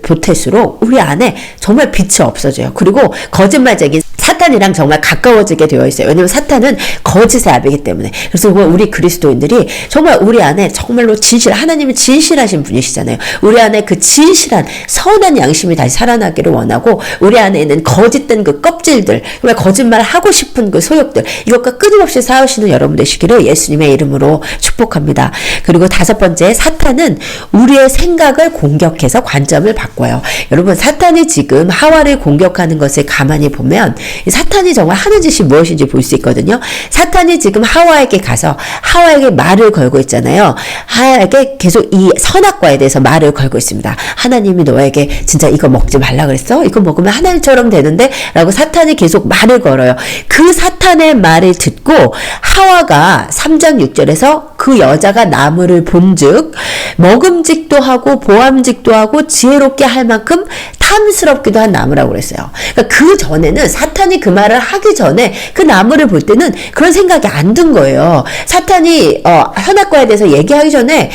보탤수록 우리 안에 정말 빛이 없어져요. 그리고 거짓말쟁이 사탄이랑 정말 가까워지게 되어 있어요. 왜냐하면 사탄은 거짓의 아비이기 때문에. 그래서 우리 그리스도인들이 정말 우리 안에 정말로 하나님은 진실하신 분이시잖아요. 우리 안에 그 진실한 선한 양심이 다시 살아나기를 원하고 우리 안에 있는 거짓된 그 껍질들, 정말 거짓말 하고 싶은 그 소욕들 이것과 끊임없이 싸우시는 여러분 되시기를 예수님의 이름으로 축복합니다. 그리고 다섯 번째, 사탄은 우리의 생각을 공격해서 관점을 바꿔요. 여러분 사탄이 지금 하와를 공격하는 것을 가만히 보면 사탄이 정말 하는 짓이 무엇인지 볼 수 있거든요. 사탄이 지금 하와에게 가서 하와에게 말을 걸고 있잖아요. 하와에게 계속 이 선악과에 대해서 말을 걸고 있습니다. 하나님이 너에게 진짜 이거 먹지 말라 그랬어? 이거 먹으면 하나님처럼 되는데? 라고 사탄이 계속 말을 걸어요. 그 사탄의 말을 듣고 하와가 3장 6절에서 그 여자가 나무를 본즉 먹음직도 하고 보암직도 하고 지혜롭게 할 만큼 탐스럽기도 한 나무라고 그랬어요. 그러니까 그 전에는 사탄이 그 말을 하기 전에 그 나무를 볼 때는 그런 생각이 안 든 거예요. 사탄이 선악과에 대해서 얘기하기 전에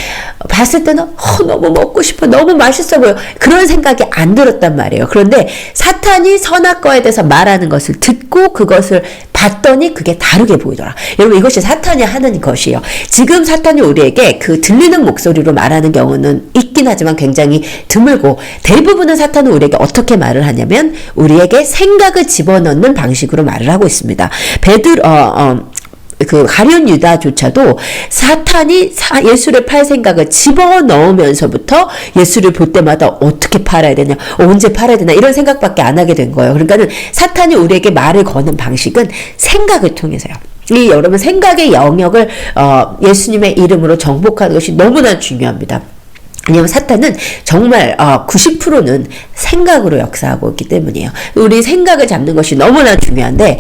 봤을 때는 너무 먹고 싶어, 너무 맛있어 보여, 그런 생각이 안 들었단 말이에요. 그런데 사탄이 선악과에 대해서 말하는 것을 듣고 그것을 봤더니 그게 다르게 보이더라. 여러분 이것이 사탄이 하는 것이에요. 지금 사탄이 우리에게 그 들리는 목소리로 말하는 경우는 있긴 하지만 굉장히 드물고 대부분은 사탄은 우리에게 어떻게 말을 하냐면 우리에게 생각을 집어넣는 방식으로 말을 하고 있습니다. 그 가룟 유다조차도 사탄이 예수를 팔 생각을 집어넣으면서부터 예수를 볼 때마다 어떻게 팔아야 되냐, 언제 팔아야 되나 이런 생각밖에 안 하게 된 거예요. 그러니까는 사탄이 우리에게 말을 거는 방식은 생각을 통해서요. 이 여러분 생각의 영역을 예수님의 이름으로 정복하는 것이 너무나 중요합니다. 왜냐하면 사탄은 정말 90%는 생각으로 역사하고 있기 때문이에요. 우리 생각을 잡는 것이 너무나 중요한데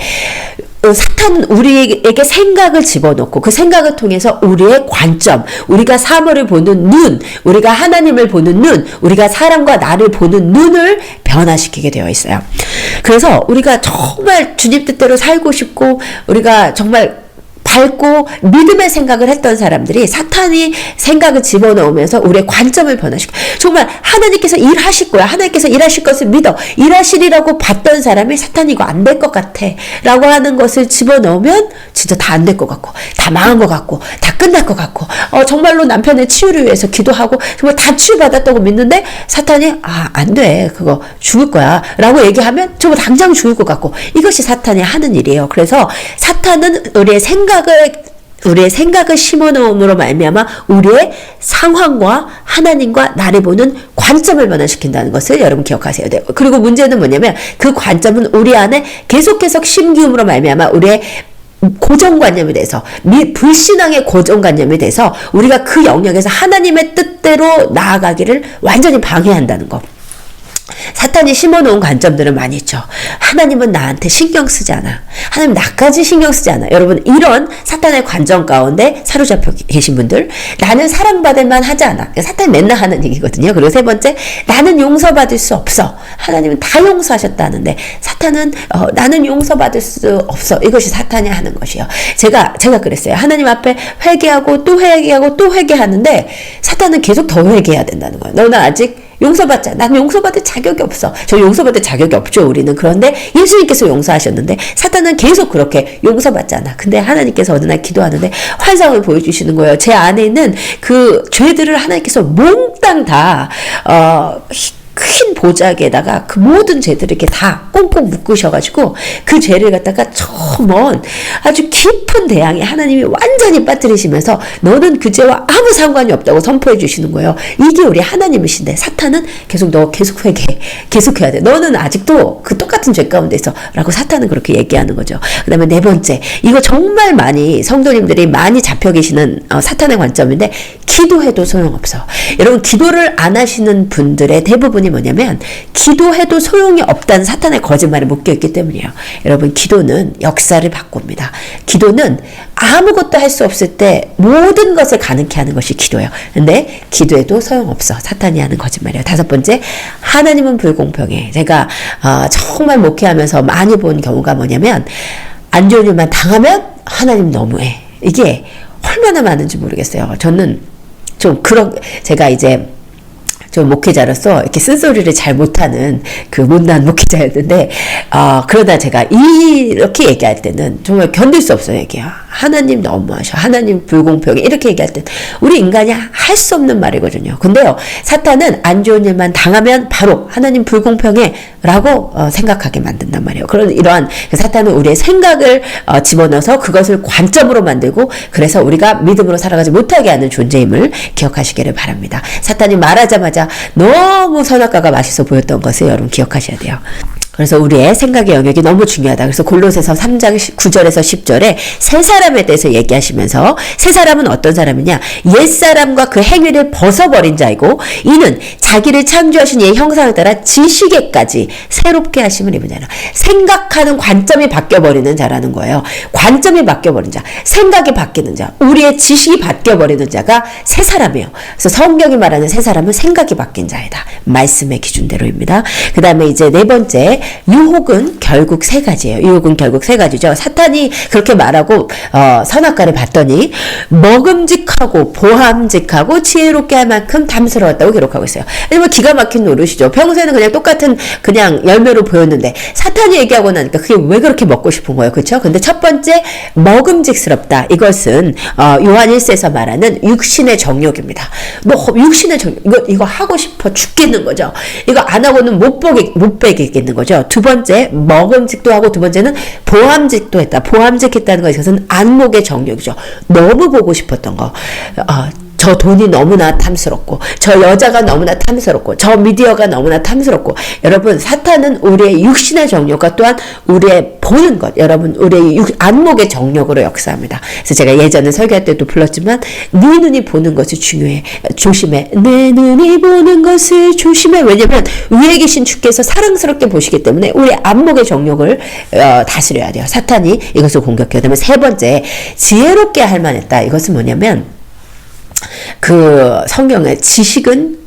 사탄은 우리에게 생각을 집어넣고 그 생각을 통해서 우리의 관점, 우리가 사물을 보는 눈, 우리가 하나님을 보는 눈, 우리가 사람과 나를 보는 눈을 변화시키게 되어 있어요. 그래서 우리가 정말 주님 뜻대로 살고 싶고 우리가 정말 밝고 믿음의 생각을 했던 사람들이 사탄이 생각을 집어넣으면서 우리의 관점을 변화시켜. 정말 하나님께서 일하실 거야. 하나님께서 일하실 것을 믿어. 일하시리라고 봤던 사람이 사탄이 이거 안 될 것 같아 라고 하는 것을 집어넣으면 진짜 다 안 될 것 같고 다 망한 것 같고 다 끝날 것 같고 정말로 남편의 치유를 위해서 기도하고 정말 다 치유받았다고 믿는데 사탄이 안 돼. 그거 죽을 거야 라고 얘기하면 정말 당장 죽을 것 같고 이것이 사탄이 하는 일이에요. 그래서 사탄은 우리의 생각을 심어넣음으로 말미암아 우리의 상황과 하나님과 나를 보는 관점을 변화시킨다는 것을 여러분 기억하셔야 돼요. 그리고 문제는 뭐냐면 그 관점은 우리 안에 계속 심기움으로 말미암아 우리의 고정관념이 돼서 불신앙의 고정관념이 돼서 우리가 그 영역에서 하나님의 뜻대로 나아가기를 완전히 방해한다는 것. 사탄이 심어놓은 관점들은 많이 있죠. 하나님은 나한테 신경 쓰지 않아. 하나님 나까지 신경 쓰지 않아. 여러분 이런 사탄의 관점 가운데 사로잡혀 계신 분들, 나는 사랑받을 만하지 않아. 사탄이 맨날 하는 얘기거든요. 그리고 세 번째, 나는 용서받을 수 없어. 하나님은 다 용서하셨다는데 사탄은 나는 용서받을 수 없어. 이것이 사탄이 하는 것이에요. 제가 그랬어요. 하나님 앞에 회개하고 또 회개하고 또 회개하는데 사탄은 계속 더 회개해야 된다는 거예요. 너는 아직 용서받자. 나는 용서받을 자격이 없어. 저 용서받을 자격이 없죠, 우리는. 그런데 예수님께서 용서하셨는데 사탄은 계속 그렇게 용서받잖아. 근데 하나님께서 어느 날 기도하는데 환상을 보여주시는 거예요. 제 안에 있는 그 죄들을 하나님께서 몽땅 다 큰 보자기에다가 그 모든 죄들을 이렇게 다 꽁꽁 묶으셔가지고 그 죄를 갖다가 저 먼 아주 깊은 대양에 하나님이 완전히 빠뜨리시면서 너는 그 죄와 아무 상관이 없다고 선포해 주시는 거예요. 이게 우리 하나님이신데 사탄은 너 계속 회개해. 계속 해야 돼. 너는 아직도 그 똑같은 죄 가운데 있어. 라고 사탄은 그렇게 얘기하는 거죠. 그 다음에 네 번째, 이거 정말 많이 성도님들이 많이 잡혀 계시는 사탄의 관점인데 기도해도 소용없어. 여러분 기도를 안 하시는 분들의 대부분이 뭐냐면 기도해도 소용이 없다는 사탄의 거짓말에 묶여있기 때문이에요. 여러분 기도는 역사를 바꿉니다. 기도는 아무것도 할 수 없을 때 모든 것을 가능케 하는 것이 기도예요. 근데 기도해도 소용없어. 사탄이 하는 거짓말이에요. 다섯 번째, 하나님은 불공평해. 제가 정말 목회하면서 많이 본 경우가 뭐냐면 안 좋은 일만 당하면 하나님 너무해. 이게 얼마나 많은지 모르겠어요. 저는 제가 이제 좀 목회자로서 이렇게 쓴소리를 잘 못하는 그 못난 목회자였는데, 그러다 제가 이렇게 얘기할 때는 정말 견딜 수 없어요, 이게. 하나님 너무하셔. 하나님 불공평해. 이렇게 얘기할 때 우리 인간이 할 수 없는 말이거든요. 근데요, 사탄은 안 좋은 일만 당하면 바로 하나님 불공평해 라고 생각하게 만든단 말이에요. 이러한 사탄은 우리의 생각을 집어넣어서 그것을 관점으로 만들고 그래서 우리가 믿음으로 살아가지 못하게 하는 존재임을 기억하시기를 바랍니다. 사탄이 말하자마자 너무 선악과가 맛있어 보였던 것을 여러분 기억하셔야 돼요. 그래서 우리의 생각의 영역이 너무 중요하다. 그래서 골로새서 3장 9절에서 10절에 새 사람에 대해서 얘기하시면서 새 사람은 어떤 사람이냐? 옛사람과 그 행위를 벗어버린 자이고 이는 자기를 창조하신 이의 형상을 따라 지식에까지 새롭게 하심을 입은 자라. 생각하는 관점이 바뀌어버리는 자라는 거예요. 관점이 바뀌어버린 자, 생각이 바뀌는 자, 우리의 지식이 바뀌어버리는 자가 새 사람이에요. 그래서 성경이 말하는 새 사람은 생각이 바뀐 자이다. 말씀의 기준대로입니다. 그 다음에 이제 네 번째, 유혹은 결국 세 가지예요. 유혹은 결국 세 가지죠. 사탄이 그렇게 말하고 선악과를 봤더니 먹음직하고 보함직하고 지혜롭게 할 만큼 탐스러웠다고 기록하고 있어요. 뭐 기가 막힌 노릇이죠. 평소에는 그냥 똑같은 그냥 열매로 보였는데 사탄이 얘기하고 나니까 그게 왜 그렇게 먹고 싶은 거예요. 그렇죠? 근데 첫 번째 먹음직스럽다. 이것은 요한 1세에서 말하는 육신의 정욕입니다. 뭐 육신의 정욕 이거 하고 싶어 죽겠는 거죠. 이거 안 하고는 못 빼겠는 거죠. 두 번째 먹음직도 하고 두 번째는 보함직도 했다. 보함직했다는 것은 안목의 정욕이죠. 너무 보고 싶었던 거. 저 돈이 너무나 탐스럽고 저 여자가 너무나 탐스럽고 저 미디어가 너무나 탐스럽고 여러분 사탄은 우리의 육신의 정욕과 또한 우리의 보는 것 여러분 우리의 안목의 정욕으로 역사합니다. 그래서 제가 예전에 설교할 때도 불렀지만 네 눈이 보는 것이 중요해. 조심해. 내 눈이 보는 것을 조심해. 왜냐면 위에 계신 주께서 사랑스럽게 보시기 때문에 우리 안목의 정욕을 다스려야 돼요. 사탄이 이것을 공격해요. 그다음에 세 번째 지혜롭게 할 만했다. 이것은 뭐냐면 그 성경의 지식은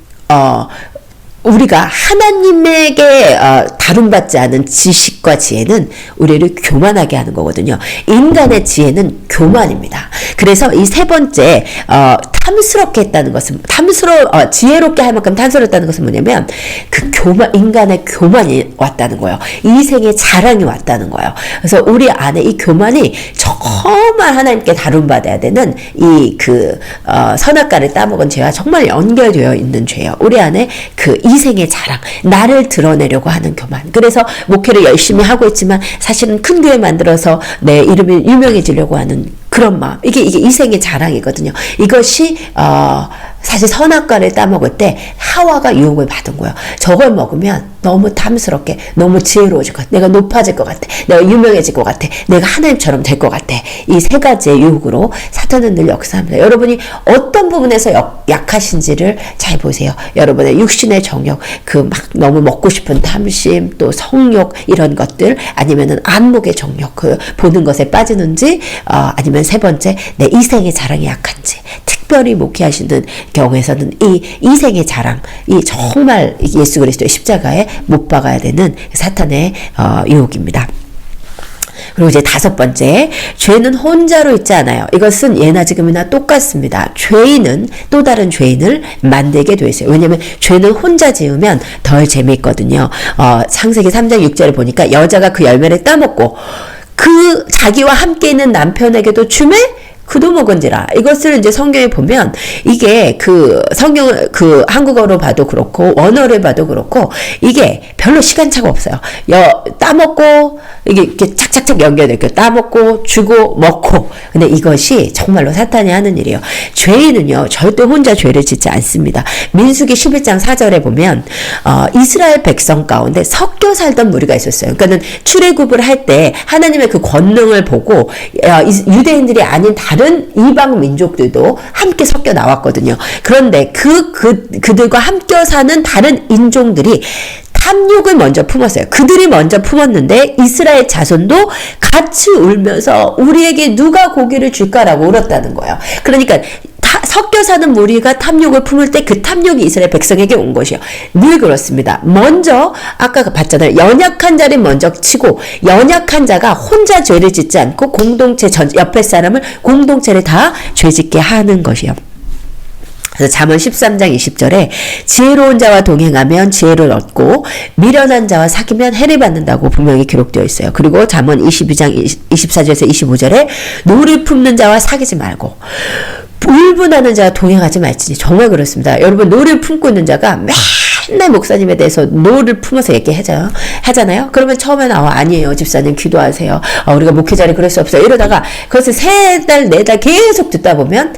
우리가 하나님에게 다룸받지 않은 지식과 지혜는 우리를 교만하게 하는 거거든요. 인간의 지혜는 교만입니다. 그래서 이 세 번째 탐스럽게 했다는 것은 지혜롭게 할 만큼 탐스럽다는 것은 뭐냐면 그 인간의 교만이 왔다는 거예요. 이생의 자랑이 왔다는 거예요. 그래서 우리 안에 이 교만이 정말 하나님께 다룸받아야 되는 선악과를 따먹은 죄와 정말 연결되어 있는 죄예요. 우리 안에 그 이생의 자랑, 나를 드러내려고 하는 교만. 그래서 목회를 열심히 하고 있지만 사실은 큰 교회 만들어서 내 이름이 유명해지려고 하는 그런 마음. 이게 이생의 자랑이거든요. 이것이 사실 선악과를 따먹을 때 하와가 유혹을 받은 거예요. 저걸 먹으면 너무 탐스럽게 너무 지혜로워질 것 같아. 내가 높아질 것 같아. 내가 유명해질 것 같아. 내가 하나님처럼 될 것 같아. 이 세 가지의 유혹으로 사탄은 늘 역사합니다. 여러분이 어떤 부분에서 약하신지를 잘 보세요. 여러분의 육신의 정욕, 막 너무 먹고 싶은 탐심, 또 성욕 이런 것들 아니면은 안목의 정욕, 보는 것에 빠지는지 아니면 세 번째 내 이생의 자랑이 약한지 특별히 목회하시는 경우에서는 이 이생의 자랑, 이 정말 예수 그리스도의 십자가에 못 박아야 되는 사탄의 유혹입니다. 그리고 이제 다섯 번째, 죄는 혼자로 있지 않아요. 이것은 예나 지금이나 똑같습니다. 죄인은 또 다른 죄인을 만들게 돼 있어요. 왜냐하면 죄는 혼자 지으면 덜 재미있거든요. 창세기 3장 6절을 보니까 여자가 그 열매를 따먹고 그 자기와 함께 있는 남편에게도 주매 그도 먹은지라. 이것을 이제 성경에 보면 이게 성경을 한국어로 봐도 그렇고 원어를 봐도 그렇고 이게 별로 시간차가 없어요. 따먹고 이게 착착착 연결되고 따먹고 주고 먹고. 근데 이것이 정말로 사탄이 하는 일이에요. 죄인은요 절대 혼자 죄를 짓지 않습니다. 민수기 11장 4절에 보면 이스라엘 백성 가운데 섞여 살던 무리가 있었어요. 그러니까는 출애굽을 할 때 하나님의 그 권능을 보고 유대인들이 아닌 다른 이방 민족들도 함께 섞여 나왔거든요. 그런데 그들과 함께 사는 다른 인종들이 탐욕을 먼저 품었어요. 그들이 먼저 품었는데 이스라엘 자손도 같이 울면서 우리에게 누가 고기를 줄까라고 울었다는 거예요. 그러니까 섞여 사는 무리가 탐욕을 품을 때 그 탐욕이 이스라엘 백성에게 온 것이요. 늘 그렇습니다. 먼저 아까 봤잖아요. 연약한 자를 먼저 치고 연약한 자가 혼자 죄를 짓지 않고 공동체 옆에 사람을 공동체를 다 죄짓게 하는 것이요. 그래서 잠언 13장 20절에 지혜로운 자와 동행하면 지혜를 얻고 미련한 자와 사귀면 해를 받는다고 분명히 기록되어 있어요. 그리고 잠언 22장 24절에서 25절에 노를 품는 자와 사귀지 말고 울분하는 자와 동행하지 말지니. 정말 그렇습니다. 여러분 노를 품고 있는 자가 맨날 목사님에 대해서 노를 품어서 하잖아요. 그러면 처음에 아니에요. 집사님 기도하세요. 우리가 목회 자리 그럴 수 없어요. 이러다가 그것을 3달, 4달 계속 듣다 보면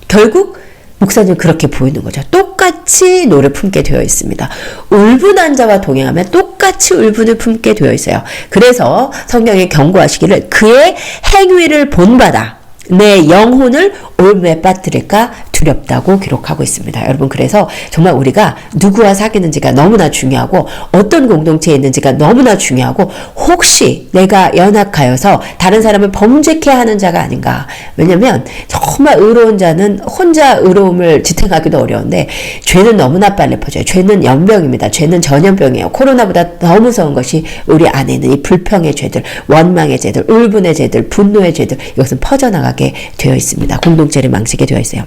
결국 목사님 그렇게 보이는 거죠. 똑같이 노를 품게 되어 있습니다. 울분한 자와 동행하면 똑같이 울분을 품게 되어 있어요. 그래서 성경에 경고하시기를 그의 행위를 본받아 내 영혼을 올무에 빠뜨릴까 두렵다고 기록하고 있습니다. 여러분, 그래서 정말 우리가 누구와 사귀는지가 너무나 중요하고 어떤 공동체에 있는지가 너무나 중요하고 혹시 내가 연약하여서 다른 사람을 범죄케 하는 자가 아닌가. 왜냐면 정말 의로운 자는 혼자 의로움을 지탱하기도 어려운데 죄는 너무나 빨리 퍼져요. 죄는 연병입니다. 죄는 전염병이에요. 코로나보다 더 무서운 것이 우리 안에 있는 이 불평의 죄들, 원망의 죄들, 울분의 죄들, 분노의 죄들, 이것은 퍼져나가게 되어 있습니다. 공동체를 망치게 되어 있어요.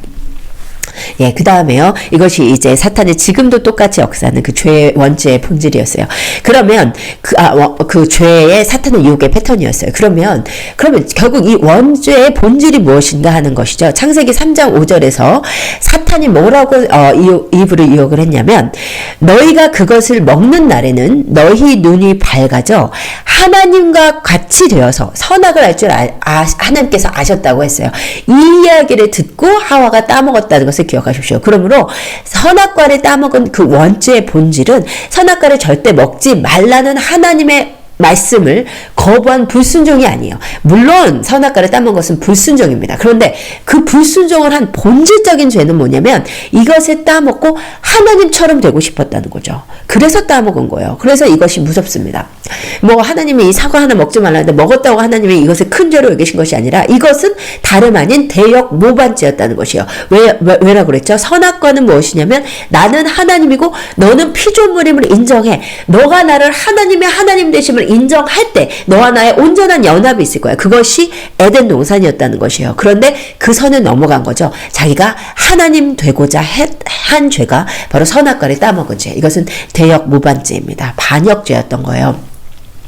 예, 그 다음에요. 이것이 이제 사탄이 지금도 똑같이 역사하는 그 죄의 원죄의 본질이었어요. 그러면 그 죄의 사탄의 유혹의 패턴이었어요. 그러면 결국 이 원죄의 본질이 무엇인가 하는 것이죠. 창세기 3장 5절에서 사탄이 뭐라고 이브를 유혹을 했냐면 너희가 그것을 먹는 날에는 너희 눈이 밝아져 하나님과 같이 되어서 선악을 알 줄 하나님께서 아셨다고 했어요. 이 이야기를 듣고 하와가 따먹었다는 것을 기억하십시오. 그러므로 선악과를 따먹은 그 원죄의 본질은 선악과를 절대 먹지 말라는 하나님의 말씀을 거부한 불순종이 아니에요. 물론 선악과를 따먹은 것은 불순종입니다. 그런데 그 불순종을 한 본질적인 죄는 뭐냐면 이것을 따먹고 하나님처럼 되고 싶었다는 거죠. 그래서 따먹은 거예요. 그래서 이것이 무섭습니다. 뭐 하나님이 이 사과 하나 먹지 말라는데 먹었다고 하나님이 이것을 큰 죄로 여기신 것이 아니라 이것은 다름 아닌 대역 모반죄였다는 것이에요. 왜라고 그랬죠? 선악과는 무엇이냐면 나는 하나님이고 너는 피조물임을 인정해. 너가 나를 하나님의 하나님 되심을 인정할 때 너와 나의 온전한 연합이 있을 거야. 그것이 에덴 동산이었다는 것이에요. 그런데 그 선을 넘어간 거죠. 자기가 하나님 되고자 한 죄가 바로 선악과를 따먹은 죄. 이것은 대역 모반죄입니다. 반역죄였던 거예요.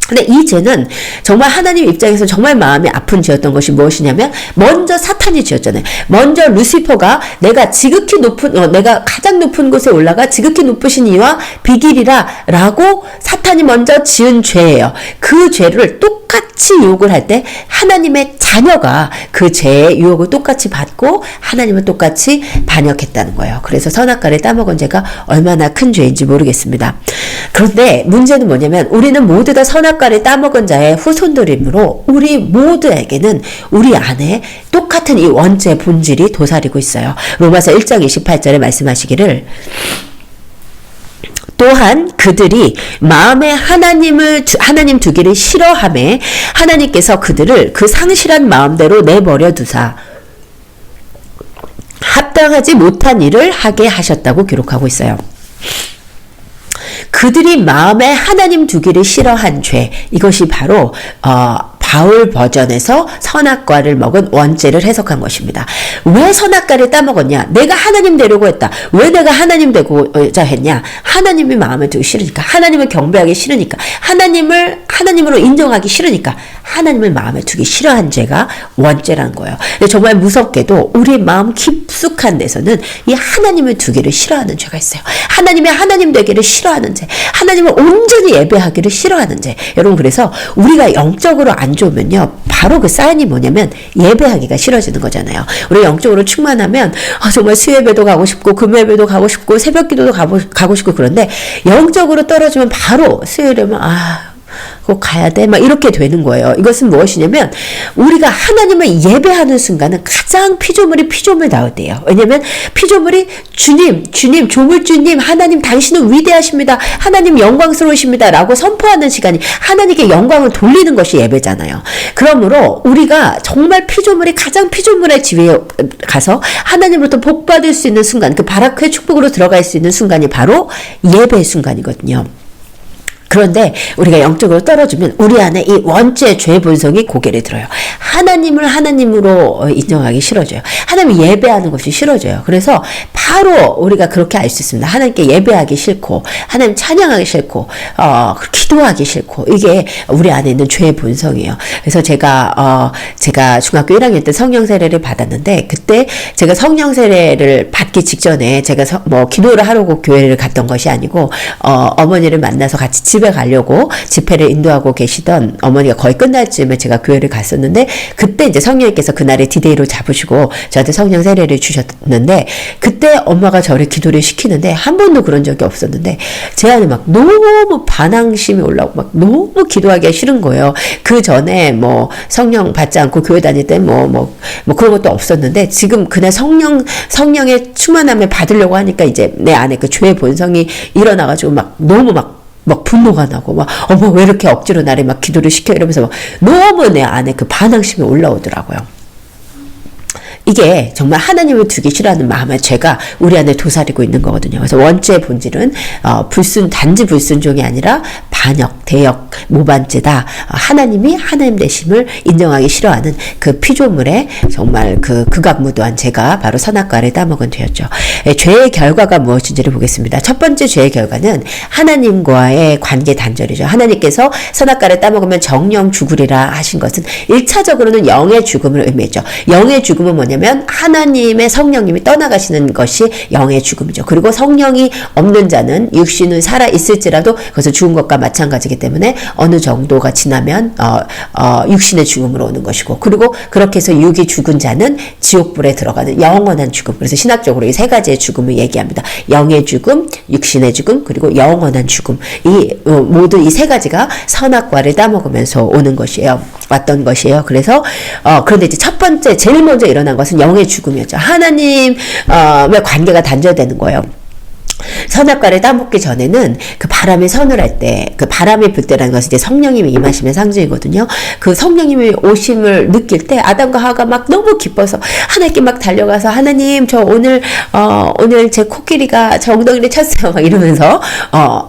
근데 이 죄는 정말 하나님 입장에서 정말 마음이 아픈 죄였던 것이 무엇이냐면 먼저 사탄이 지었잖아요. 먼저 루시퍼가 내가 지극히 내가 가장 높은 곳에 올라가 지극히 높으신 이와 비길이라 라고 사탄이 먼저 지은 죄예요. 그 죄를 똑같이 유혹을 할 때 하나님의 자녀가 그 죄의 유혹을 똑같이 받고 하나님은 똑같이 반역했다는 거예요. 그래서 선악과를 따먹은 죄가 얼마나 큰 죄인지 모르겠습니다. 그런데 문제는 뭐냐면 우리는 모두 다 선악과를 따먹은 자의 후손들이므로 우리 모두에게는 우리 안에 똑같은 이 원죄의 본질이 도사리고 있어요. 로마서 1장 28절에 말씀하시기를 또한 그들이 마음에 하나님 두기를 싫어하매 하나님께서 그들을 그 상실한 마음대로 내버려 두사 합당하지 못한 일을 하게 하셨다고 기록하고 있어요. 그들이 마음에 하나님 두기를 싫어한 죄, 이것이 바로 바울 버전에서 선악과를 먹은 원죄를 해석한 것입니다. 왜 선악과를 따먹었냐? 내가 하나님 되려고 했다. 왜 내가 하나님 되고자 했냐? 하나님이 마음에 두기 싫으니까, 하나님을 경배하기 싫으니까, 하나님으로 인정하기 싫으니까, 하나님을 마음에 두기 싫어한 죄가 원죄라는 거예요. 근데 정말 무섭게도 우리의 마음 깊숙한 데서는 이 하나님을 두기를 싫어하는 죄가 있어요. 하나님의 하나님 되기를 싫어하는 죄, 하나님을 온전히 예배하기를 싫어하는 죄. 여러분, 그래서 우리가 영적으로 안 좋으면요, 바로 그 사인이 뭐냐면 예배하기가 싫어지는 거잖아요. 우리 영적으로 충만하면 정말 수예배도 가고 싶고 금요예배도 가고 싶고 새벽기도도 가고 싶고 그런데 영적으로 떨어지면 바로 수요일에면 꼭 가야 돼. 막 이렇게 되는 거예요. 이것은 무엇이냐면 우리가 하나님을 예배하는 순간은 가장 피조물다울 때예요. 왜냐면 피조물이 주님, 조물주님, 하나님 당신은 위대하십니다. 하나님 영광스러우십니다. 라고 선포하는 시간이 하나님께 영광을 돌리는 것이 예배잖아요. 그러므로 우리가 정말 피조물이 가장 피조물의 지위에 가서 하나님으로부터 복받을 수 있는 순간, 그 바라크의 축복으로 들어갈 수 있는 순간이 바로 예배의 순간이거든요. 그런데 우리가 영적으로 떨어지면 우리 안에 이 원죄의 죄 본성이 고개를 들어요. 하나님을 하나님으로 인정하기 싫어져요. 하나님 예배하는 것이 싫어져요. 그래서 바로 우리가 그렇게 알 수 있습니다. 하나님께 예배하기 싫고 하나님 찬양하기 싫고 기도하기 싫고 이게 우리 안에 있는 죄의 본성이에요. 그래서 제가 중학교 1학년 때 성령 세례를 받았는데 그때 제가 성령 세례를 받기 직전에 제가 기도를 하려고 교회를 갔던 것이 아니고 어머니를 만나서 같이 집에 집에 가려고 집회를 인도하고 계시던 어머니가 거의 끝날 즈음에 제가 교회를 갔었는데, 그때 이제 성령님께서 그날의 디데이로 잡으시고 저한테 성령 세례를 주셨는데, 그때 엄마가 저를 기도를 시키는데 한 번도 그런 적이 없었는데 제 안에 막 너무 반항심이 올라오고 막 너무 기도하기가 싫은 거예요. 그 전에 뭐 성령 받지 않고 교회 다닐 때 뭐 그런 것도 없었는데, 지금 그날 성령의 충만함을 받으려고 하니까 이제 내 안에 그 죄의 본성이 일어나가지고 막 너무 막 분노가 나고 막 어머 왜 이렇게 억지로 나를 막 기도를 시켜 이러면서 막 너무 내 안에 그 반항심이 올라오더라고요. 이게 정말 하나님을 두기 싫어하는 마음의 죄가 우리 안에 도사리고 있는 거거든요. 그래서 원죄의 본질은 단지 불순종이 아니라 반역, 대역, 모반죄다. 하나님이 하나님 되심을 인정하기 싫어하는 그 피조물의 정말 그 극악무도한 죄가 바로 선악과를 따먹은 죄였죠. 죄의 결과가 무엇인지를 보겠습니다. 첫 번째 죄의 결과는 하나님과의 관계 단절이죠. 하나님께서 선악과를 따먹으면 정령 죽으리라 하신 것은 1차적으로는 영의 죽음을 의미했죠. 영의 죽음은 뭐냐면 하나님의 성령님이 떠나가시는 것이 영의 죽음이죠. 그리고 성령이 없는 자는 육신은 살아 있을지라도 그것은 죽은 것과 마찬가지이기 때문에 어느 정도가 지나면 육신의 죽음으로 오는 것이고, 그리고 그렇게 해서 육이 죽은 자는 지옥불에 들어가는 영원한 죽음. 그래서 신학적으로 이 세 가지의 죽음을 얘기합니다. 영의 죽음, 육신의 죽음, 그리고 영원한 죽음. 모두 이 세 가지가 선악과를 따먹으면서 오는 것이에요. 왔던 것이에요. 그래서 그런데 이제 첫 번째 제일 먼저 일어난 것은 영의 죽음이었죠. 하나님의 관계가 단절되는 거예요. 선악과를 따먹기 전에는 그 바람이 서늘할 때, 그 바람이 불 때라는 것은 이제 성령님이 임하심의 상징이거든요. 그 성령님이 오심을 느낄 때 아담과 하와가 막 너무 기뻐서 하나님께 막 달려가서 하나님 저 오늘 제 코끼리가 제 엉덩이를 쳤어요 막 이러면서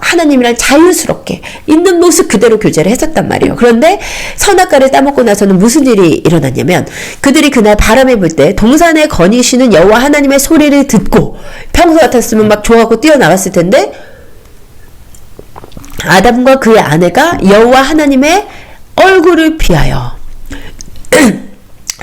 하나님이랑 자유스럽게 있는 모습 그대로 교제를 했었단 말이에요. 그런데 선악과를 따먹고 나서는 무슨 일이 일어났냐면, 그들이 그날 바람이 불 때 동산에 거니시는 여호와 하나님의 소리를 듣고, 평소 같았으면 막 좋아하고 뛰어나갔을 텐데 아담과 그의 아내가 여호와 하나님의 얼굴을 피하여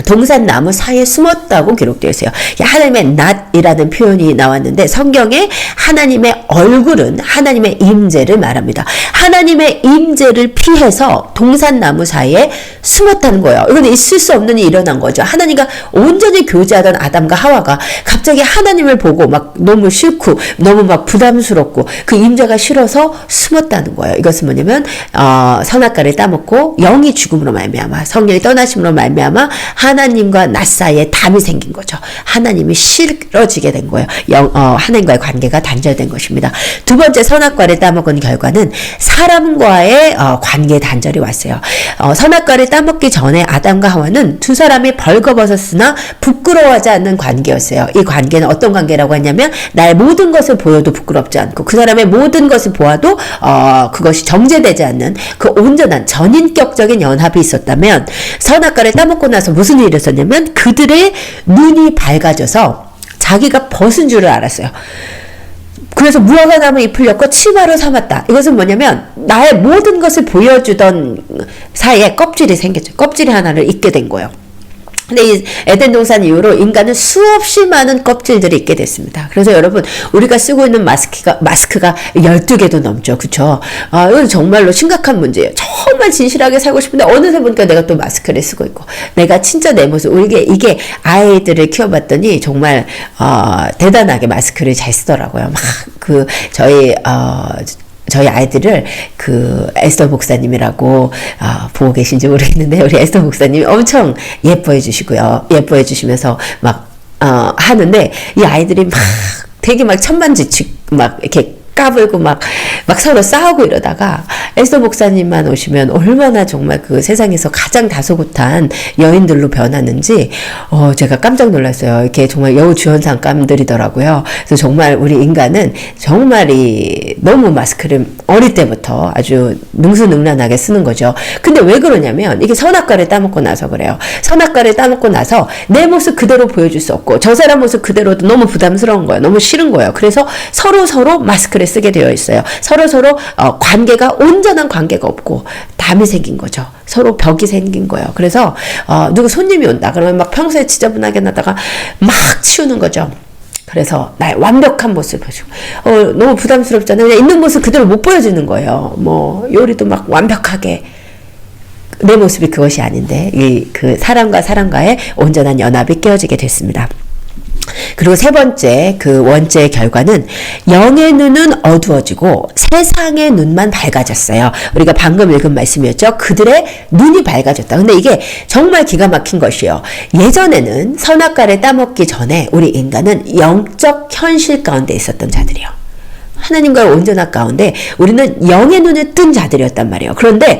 동산 나무 사이에 숨었다고 기록되어 있어요. 하나님의 낫이라는 표현이 나왔는데, 성경에 하나님의 얼굴은 하나님의 임재를 말합니다. 하나님의 임재를 피해서 동산 나무 사이에 숨었다는 거예요. 이건 있을 수 없는 일이 일어난 거죠. 하나님과 온전히 교제하던 아담과 하와가 갑자기 하나님을 보고 막 너무 싫고 너무 막 부담스럽고 그 임재가 싫어서 숨었다는 거예요. 이것은 뭐냐면 선악과를 따먹고 영이 죽음으로 말미암아, 성령이 떠나심으로 말미암아 하나님과 나 사이에 담이 생긴 거죠. 하나님이 싫어지게 된 거예요. 하나님과의 관계가 단절된 것입니다. 두 번째, 선악과를 따먹은 결과는 사람과의 관계 단절이 왔어요. 선악과를 따먹기 전에 아담과 하와는 두 사람이 벌거벗었으나 부끄러워하지 않는 관계였어요. 이 관계는 어떤 관계라고 했냐면, 나의 모든 것을 보여도 부끄럽지 않고 그 사람의 모든 것을 보아도 그것이 정죄되지 않는 그 온전한 전인격적인 연합이 있었다면, 선악과를 따먹고 나서 무슨 일이 있었냐면 그들의 눈이 밝아져서 자기가 벗은 줄을 알았어요. 그래서 무화과 나무 잎을 엮고 치마로 삼았다. 이것은 뭐냐면 나의 모든 것을 보여주던 사이에 껍질이 생겼죠. 껍질이 하나를 잊게 된 거예요. 근데 이 에덴 동산 이후로 인간은 수없이 많은 껍질들이 있게 됐습니다. 그래서 여러분, 우리가 쓰고 있는 마스크가 12개도 넘죠. 그쵸? 이건 정말로 심각한 문제예요. 정말 진실하게 살고 싶은데 어느새 보니까 내가 또 마스크를 쓰고 있고, 내가 진짜 내 모습, 이게 아이들을 키워봤더니 정말 대단하게 마스크를 잘 쓰더라고요. 막 저희 아이들을 에스더 목사님이라고 보고 계신지 모르겠는데, 우리 에스더 목사님이 엄청 예뻐해 주시고요. 예뻐해 주시면서 막 하는데, 이 아이들이 막 되게 막 천만지축 막 이렇게 까불고 막 서로 싸우고 이러다가 에스더 목사님만 오시면 얼마나 정말 그 세상에서 가장 다소곳한 여인들로 변하는지 제가 깜짝 놀랐어요. 이렇게 정말 여우주연상감들이더라고요. 그래서 정말 우리 인간은 정말 너무 마스크를 어릴 때부터 아주 능수능란하게 쓰는 거죠. 근데 왜 그러냐면 이게 선악과를 따먹고 나서 그래요. 선악과를 따먹고 나서 내 모습 그대로 보여줄 수 없고 저 사람 모습 그대로도 너무 부담스러운 거예요. 너무 싫은 거예요. 그래서 서로 마스크를 쓰게 되어 있어요. 서로 관계가 온전한 관계가 없고 담이 생긴 거죠. 서로 벽이 생긴 거예요. 그래서 누구 손님이 온다 그러면 막 평소에 지저분하게 나다가 막 치우는 거죠. 그래서 나의 완벽한 모습을 보여주고, 너무 부담스럽잖아요. 그냥 있는 모습 그대로 못 보여주는 거예요. 뭐, 요리도 막 완벽하게. 내 모습이 그것이 아닌데, 그 사람과 사람과의 온전한 연합이 깨어지게 됐습니다. 그리고 세 번째, 그 원죄의 결과는 영의 눈은 어두워지고 세상의 눈만 밝아졌어요. 우리가 방금 읽은 말씀이었죠. 그들의 눈이 밝아졌다. 근데 이게 정말 기가 막힌 것이에요. 예전에는 선악과를 따먹기 전에 우리 인간은 영적 현실 가운데 있었던 자들이요. 하나님과의 온전한 가운데 우리는 영의 눈을 뜬 자들이었단 말이에요. 그런데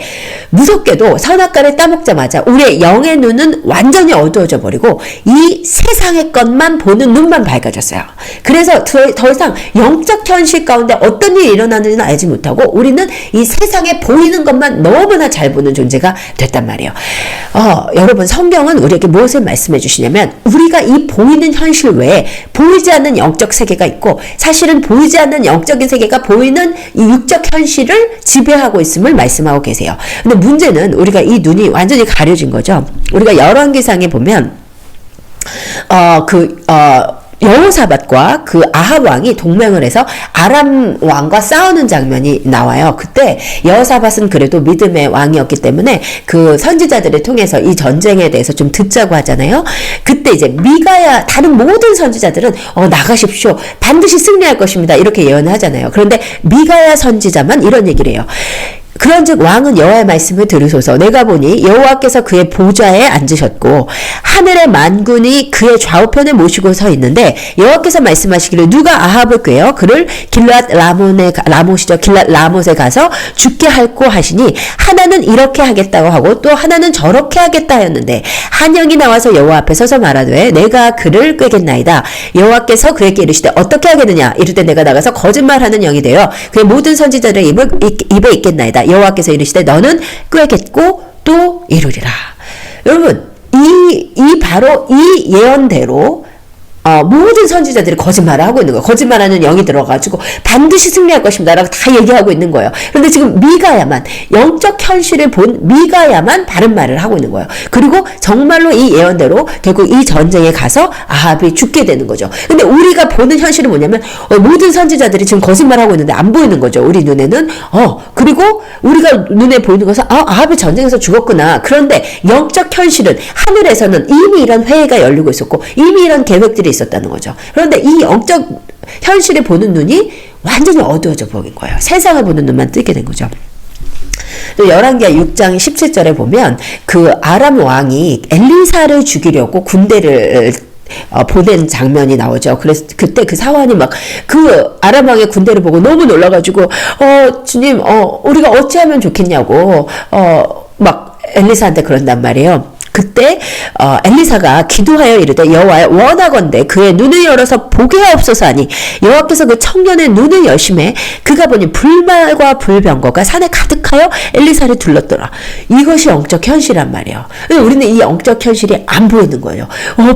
무섭게도 선악과를 따먹자마자 우리의 영의 눈은 완전히 어두워져 버리고 이 세상의 것만 보는 눈만 밝아졌어요. 그래서 더 이상 영적 현실 가운데 어떤 일이 일어나는지는 알지 못하고 우리는 이 세상에 보이는 것만 너무나 잘 보는 존재가 됐단 말이에요. 여러분, 성경은 우리에게 무엇을 말씀해 주시냐면 우리가 이 보이는 현실 외에 보이지 않는 영적 세계가 있고 사실은 보이지 않는 영적인 세계가 보이는 이 육적 현실을 지배하고 있음을 말씀하고 계세요. 근데 문제는 우리가 이 눈이 완전히 가려진 거죠. 우리가 열왕기상에 보면 여호사밧과 그 아합 왕이 동맹을 해서 아람 왕과 싸우는 장면이 나와요. 그때 여호사밧은 그래도 믿음의 왕이었기 때문에 그 선지자들을 통해서 이 전쟁에 대해서 좀 듣자고 하잖아요. 그때 이제 미가야 다른 모든 선지자들은 나가십시오. 반드시 승리할 것입니다. 이렇게 예언을 하잖아요. 그런데 미가야 선지자만 이런 얘기를 해요. 그런즉 왕은 여호와의 말씀을 들으소서. 내가 보니 여호와께서 그의 보좌에 앉으셨고 하늘의 만군이 그의 좌우편에 모시고 서 있는데 여호와께서 말씀하시기를 누가 아합을 꾀어 그를 길랏 라못에 가서 죽게 할꼬 하시니 하나는 이렇게 하겠다고 하고 또 하나는 저렇게 하겠다 하였는데 한 영이 나와서 여호와 앞에 서서 말하되 내가 그를 꾀겠나이다. 여호와께서 그에게 이르시되 어떻게 하겠느냐. 이를 때 내가 나가서 거짓말하는 영이 되어 그의 모든 선지자들의 입에 있겠나이다. 여호와께서 이르시되 너는 꾀겠고 또 이루리라. 여러분, 바로 이 예언대로 모든 선지자들이 거짓말을 하고 있는 거예요. 거짓말하는 영이 들어가지고 반드시 승리할 것입니다 라고 다 얘기하고 있는 거예요. 그런데 지금 미가야만, 영적 현실을 본 미가야만 바른 말을 하고 있는 거예요. 그리고 정말로 이 예언대로 결국 이 전쟁에 가서 아합이 죽게 되는 거죠. 근데 우리가 보는 현실은 뭐냐면 모든 선지자들이 지금 거짓말하고 있는데 안 보이는 거죠. 우리 눈에는. 그리고 우리가 눈에 보이는 것은 아합이 전쟁에서 죽었구나. 그런데 영적 현실은 하늘에서는 이미 이런 회의가 열리고 있었고 이미 이런 계획들이 있었다는 거죠. 그런데 이 영적 현실을 보는 눈이 완전히 어두워져 보인 거예요. 세상을 보는 눈만 뜨게 된 거죠. 열왕기하 6장 17절에 보면 그 아람 왕이 엘리사를 죽이려고 군대를 보낸 장면이 나오죠. 그래서 그때 그 사환이 막 그 아람 왕의 군대를 보고 너무 놀라가지고 주님 우리가 어찌하면 좋겠냐고 막 엘리사한테 그런단 말이에요. 그때 엘리사가 기도하여 이르되 여호와여 원하건대 그의 눈을 열어서 보게 하옵소서 하니 여호와께서 그 청년의 눈을 여심해 그가 보니 불말과 불병거가 산에 가득하여 엘리사를 둘렀더라. 이것이 영적 현실이란 말이에요. 우리는 이 영적 현실이 안 보이는 거예요.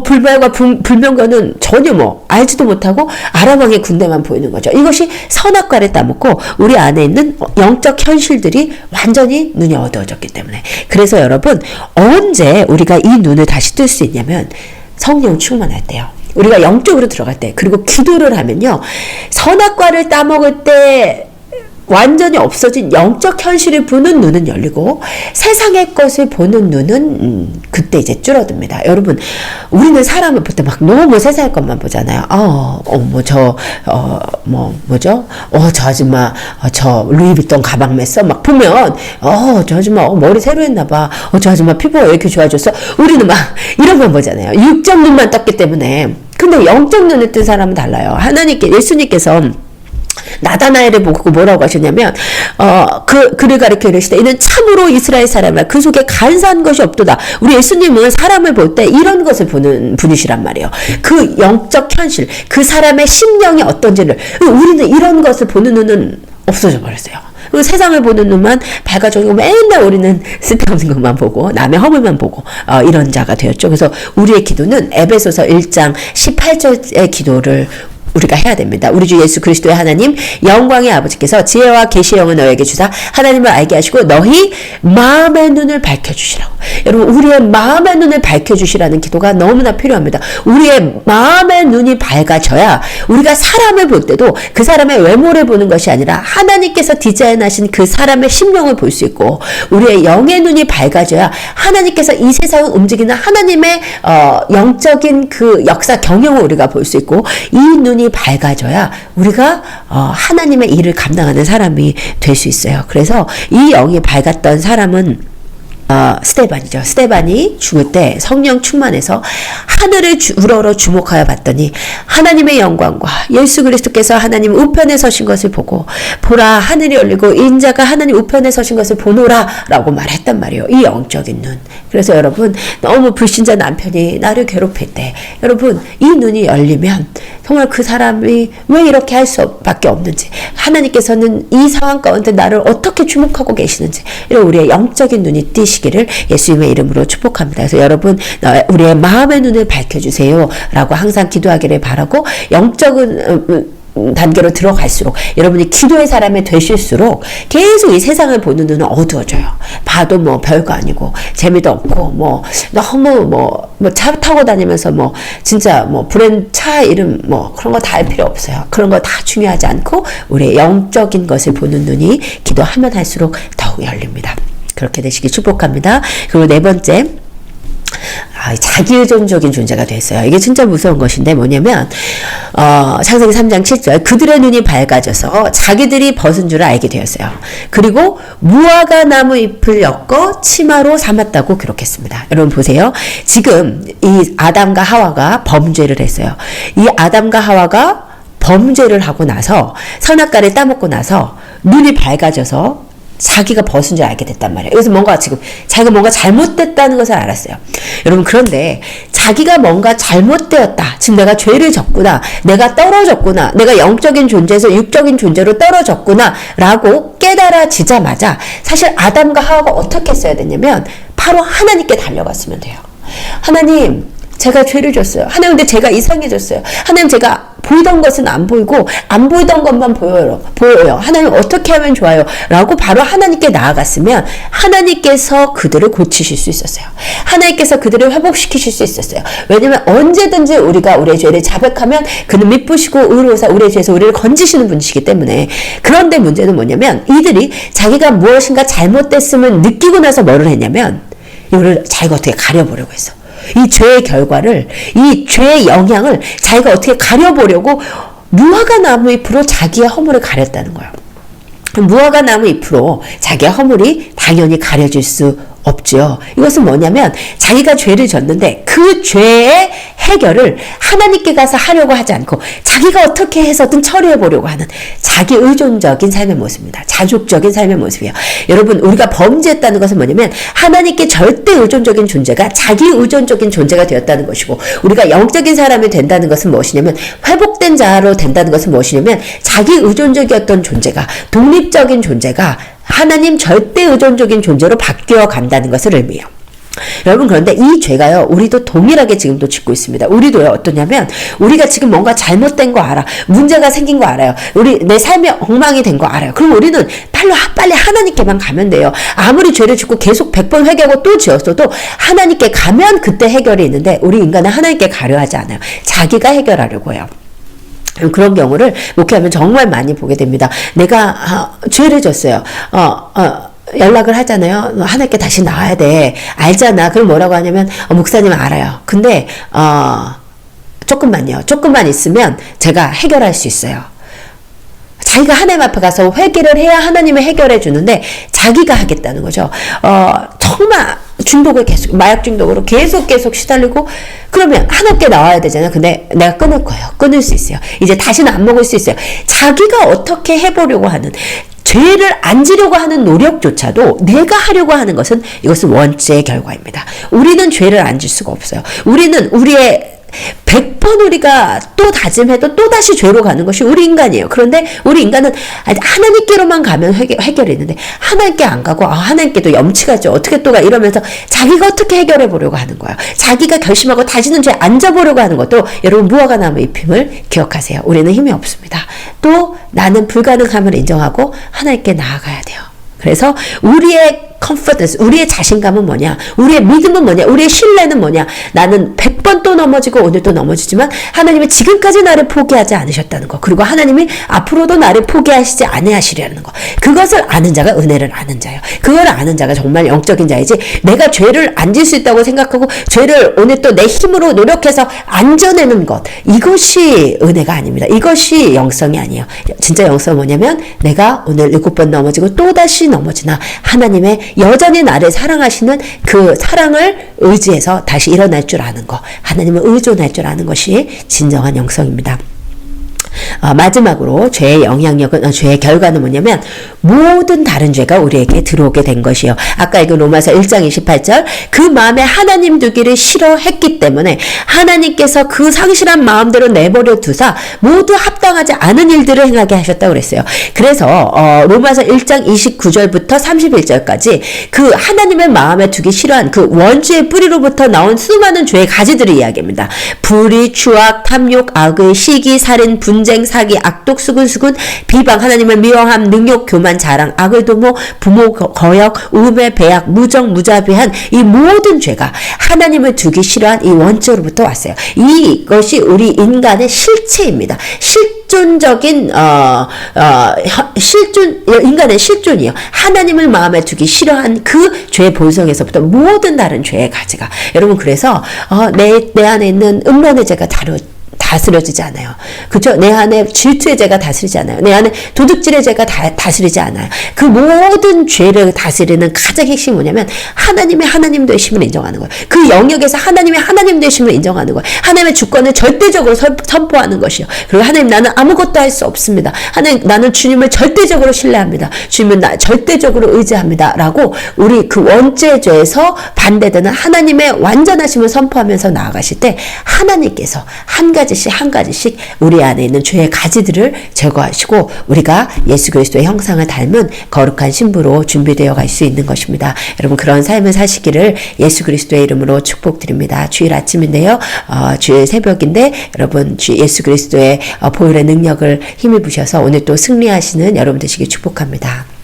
불말과 불병거는 전혀 알지도 못하고 아람 왕의 군대만 보이는 거죠. 이것이 선악과를 따먹고 우리 안에 있는 영적 현실들이 완전히 눈이 어두워졌기 때문에. 그래서 여러분, 언제 우리가 이 눈을 다시 뜰 수 있냐면 성령 충만할 때요. 우리가 영적으로 들어갈 때, 그리고 기도를 하면요, 선악과를 따먹을 때 완전히 없어진 영적 현실을 보는 눈은 열리고 세상의 것을 보는 눈은 그때 이제 줄어듭니다. 여러분, 우리는 사람을 볼 때 막 너무 세상의 것만 보잖아요. 저 아줌마 저 루이비통 가방 맸어 막 보면 저 아줌마 머리 새로 했나봐. 저 아줌마 피부가 왜 이렇게 좋아졌어? 우리는 막 이런 건 보잖아요. 육적 눈만 떴기 때문에. 근데 영적 눈을 뜬 사람은 달라요. 예수님께서 나다나엘을 보고 뭐라고 하셨냐면 그를 가리켜 이르시되 이는 참으로 이스라엘 사람이라 그 속에 간사한 것이 없도다. 우리 예수님은 사람을 볼 때 이런 것을 보는 분이시란 말이에요. 그 영적 현실, 그 사람의 심령이 어떤지를. 우리는 이런 것을 보는 눈은 없어져 버렸어요. 그리고 세상을 보는 눈만 밝아져고 맨날 우리는 쓸데없는 것만 보고 남의 허물만 보고 이런 자가 되었죠. 그래서 우리의 기도는 에베소서 1장 18절의 기도를 우리가 해야 됩니다. 우리 주 예수 그리스도의 하나님 영광의 아버지께서 지혜와 계시의 영을 너에게 주사 하나님을 알게 하시고 너희 마음의 눈을 밝혀주시라고. 여러분 우리의 마음의 눈을 밝혀주시라는 기도가 너무나 필요합니다. 우리의 마음의 눈이 밝아져야 우리가 사람을 볼 때도 그 사람의 외모를 보는 것이 아니라 하나님께서 디자인하신 그 사람의 심령을 볼 수 있고 우리의 영의 눈이 밝아져야 하나님께서 이 세상을 움직이는 하나님의 영적인 그 역사 경영을 우리가 볼 수 있고 이 눈이 밝아져야 우리가 하나님의 일을 감당하는 사람이 될 수 있어요. 그래서 이 영이 밝았던 사람은 스데반이죠. 스데반이 죽을 때 성령 충만해서 하늘을 우러러 주목하여 봤더니 하나님의 영광과 예수 그리스도께서 하나님 우편에 서신 것을 보고 보라 하늘이 열리고 인자가 하나님 우편에 서신 것을 보노라 라고 말했단 말이에요. 이 영적인 눈. 그래서 여러분 너무 불신자 남편이 나를 괴롭힐 때 여러분 이 눈이 열리면 정말 그 사람이 왜 이렇게 할 수밖에 없는지 하나님께서는 이 상황 가운데 나를 어떻게 주목하고 계시는지 이런 우리의 영적인 눈이 띄시기를 예수님의 이름으로 축복합니다. 그래서 여러분 우리의 마음의 눈을 밝혀주세요 라고 항상 기도하기를 바라고 영적인 단계로 들어갈수록 여러분이 기도의 사람이 되실수록 계속 이 세상을 보는 눈은 어두워져요. 봐도 뭐 별거 아니고 재미도 없고 뭐 너무 차 타고 다니면서 뭐 진짜 뭐 브랜드 차 이름 뭐 그런 거 다 할 필요 없어요. 그런 거 다 중요하지 않고 우리의 영적인 것을 보는 눈이 기도하면 할수록 더욱 열립니다. 그렇게 되시기 축복합니다. 그리고 네 번째 자기의존적인 존재가 됐어요. 이게 진짜 무서운 것인데 뭐냐면 창세기 3장 7절 그들의 눈이 밝아져서 자기들이 벗은 줄을 알게 되었어요. 그리고 무화과 나무 잎을 엮어 치마로 삼았다고 기록했습니다. 여러분 보세요. 지금 이 아담과 하와가 범죄를 했어요. 이 아담과 하와가 범죄를 하고 나서 선악과를 따먹고 나서 눈이 밝아져서 자기가 벗은 줄 알게 됐단 말이에요. 그래서 자기가 뭔가 잘못됐다는 것을 알았어요. 여러분 그런데 자기가 뭔가 잘못되었다. 지금 내가 죄를 졌구나. 내가 떨어졌구나. 내가 영적인 존재에서 육적인 존재로 떨어졌구나. 라고 깨달아지자마자 사실 아담과 하와가 어떻게 했어야 되냐면 바로 하나님께 달려갔으면 돼요. 하나님 제가 죄를 졌어요. 하나님 근데 제가 이상해졌어요. 하나님 제가 보이던 것은 안 보이고 안 보이던 것만 보여요. 하나님 어떻게 하면 좋아요? 라고 바로 하나님께 나아갔으면 하나님께서 그들을 고치실 수 있었어요. 하나님께서 그들을 회복시키실 수 있었어요. 왜냐면 언제든지 우리가 우리의 죄를 자백하면 그는 미쁘시고 의로우사 우리의 죄에서 우리를 건지시는 분이시기 때문에 그런데 문제는 뭐냐면 이들이 자기가 무엇인가 잘못됐음을 느끼고 나서 뭐를 했냐면 이거를 자기가 어떻게 가려보려고 했어. 이 죄의 결과를, 이 죄의 영향을 자기가 어떻게 가려보려고 무화과 나무 잎으로 자기의 허물을 가렸다는 거예요. 무화과 나무 잎으로 자기의 허물이 당연히 가려질 수 없죠. 이것은 뭐냐면 자기가 죄를 졌는데 그 죄의 해결을 하나님께 가서 하려고 하지 않고 자기가 어떻게 해서든 처리해 보려고 하는 자기 의존적인 삶의 모습입니다. 자족적인 삶의 모습이에요. 여러분 우리가 범죄했다는 것은 뭐냐면 하나님께 절대 의존적인 존재가 자기 의존적인 존재가 되었다는 것이고 우리가 영적인 사람이 된다는 것은 무엇이냐면 회복된 자로 된다는 것은 무엇이냐면 자기 의존적이었던 존재가 독립적인 존재가 하나님 절대 의존적인 존재로 바뀌어 간다는 것을 의미해요. 여러분 그런데 이 죄가요 우리도 동일하게 지금도 짓고 있습니다. 우리도요 어떠냐면 우리가 지금 뭔가 잘못된 거 알아. 문제가 생긴 거 알아요. 내 삶이 엉망이 된 거 알아요. 그럼 우리는 빨리 하나님께만 가면 돼요. 아무리 죄를 짓고 계속 100번 회개하고 또 지었어도 하나님께 가면 그때 해결이 있는데 우리 인간은 하나님께 가려 하지 않아요. 자기가 해결하려고 해요. 그런 경우를 목회하면 정말 많이 보게 됩니다. 내가 죄를 졌어요. 연락을 하잖아요. 하나님께 다시 나와야 돼. 알잖아. 그럼 뭐라고 하냐면 목사님 알아요. 근데 조금만요. 조금만 있으면 제가 해결할 수 있어요. 자기가 하나님 앞에 가서 회개를 해야 하나님이 해결해 주는데 자기가 하겠다는 거죠. 정말 중독을 계속 마약 중독으로 계속 시달리고 그러면 하나님께 나와야 되잖아요. 근데 내가 끊을 거예요. 끊을 수 있어요. 이제 다시는 안 먹을 수 있어요. 자기가 어떻게 해보려고 하는 죄를 안 지려고 하는 노력조차도 내가 하려고 하는 것은 이것은 원죄의 결과입니다. 우리는 죄를 안 질 수가 없어요. 우리는 우리의 100번 우리가 또 다짐해도 또다시 죄로 가는 것이 우리 인간이에요. 그런데 우리 인간은 하나님께로만 가면 해결이 있는데 하나님께 안 가고 하나님께도 염치가죠. 어떻게 또 가 이러면서 자기가 어떻게 해결해 보려고 하는 거예요. 자기가 결심하고 다시는 죄 안 져보려고 하는 것도 여러분 무화과 나무 잎임을 기억하세요. 우리는 힘이 없습니다. 또 나는 불가능함을 인정하고 하나님께 나아가야 돼요. 그래서 우리의 confidence, 우리의 자신감은 뭐냐? 우리의 믿음은 뭐냐? 우리의 신뢰는 뭐냐? 나는 100번 또 넘어지고 오늘 또 넘어지지만 하나님은 지금까지 나를 포기하지 않으셨다는 거. 그리고 하나님이 앞으로도 나를 포기하시지 아니하시려는 거. 그것을 아는 자가 은혜를 아는 자예요. 그걸 아는 자가 정말 영적인 자이지 내가 죄를 안 질 수 있다고 생각하고 죄를 오늘 또 내 힘으로 노력해서 안 져내는 것. 이것이 은혜가 아닙니다. 이것이 영성이 아니에요. 진짜 영성은 뭐냐면 내가 오늘 7번 넘어지고 또다시 넘어지나 하나님의 여전히 나를 사랑하시는 그 사랑을 의지해서 다시 일어날 줄 아는 것. 하나님을 의존할 줄 아는 것이 진정한 영성입니다. 마지막으로 죄의 영향력은 죄의 결과는 뭐냐면 모든 다른 죄가 우리에게 들어오게 된 것이요. 아까 읽은 로마서 1장 28절 그 마음에 하나님 두기를 싫어했기 때문에 하나님께서 그 상실한 마음대로 내버려 두사 모두 합당하지 않은 일들을 행하게 하셨다고 그랬어요. 그래서 로마서 1장 29절부터 31절까지 그 하나님의 마음에 두기 싫어한 그 원죄의 뿌리로부터 나온 수많은 죄의 가지들을 이야기합니다. 불의, 추악, 탐욕, 악의, 시기, 살인, 분쟁, 사기, 악독, 수근수근, 비방, 하나님을 미워함, 능욕, 교만, 자랑, 악의 도모, 부모, 거역, 우매, 배악, 무정, 무자비한 이 모든 죄가 하나님을 두기 싫어한 이 원죄로부터 왔어요. 이것이 우리 인간의 실체입니다. 실존적인 인간의 실존이요. 하나님을 마음에 두기 싫어한 그 죄의 본성에서부터 모든 다른 죄의 가지가 여러분 그래서 내 안에 있는 음란의 죄가 다스려지지 않아요. 그렇죠? 내 안에 질투의 죄가 다스리지 않아요. 내 안에 도둑질의 죄가 다스리지 않아요. 그 모든 죄를 다스리는 가장 핵심이 뭐냐면 하나님의 하나님 되심을 인정하는 거예요. 그 영역에서 하나님의 하나님 되심을 인정하는 거예요. 하나님의 주권을 절대적으로 선포하는 것이요. 그리고 하나님 나는 아무것도 할 수 없습니다. 하나님 나는 주님을 절대적으로 신뢰합니다. 주님은 나 절대적으로 의지합니다. 라고 우리 그 원죄죄에서 반대되는 하나님의 완전하심을 선포하면서 나아가실 때 하나님께서 한 가지씩 우리 안에 있는 죄의 가지들을 제거하시고 우리가 예수 그리스도의 형상을 닮은 거룩한 신부로 준비되어 갈 수 있는 것입니다. 여러분 그런 삶을 사시기를 예수 그리스도의 이름으로 축복드립니다. 주일 아침인데요. 주일 새벽인데 여러분 예수 그리스도의 보혈의 능력을 힘입으셔서 오늘 또 승리하시는 여러분 되시길 축복합니다.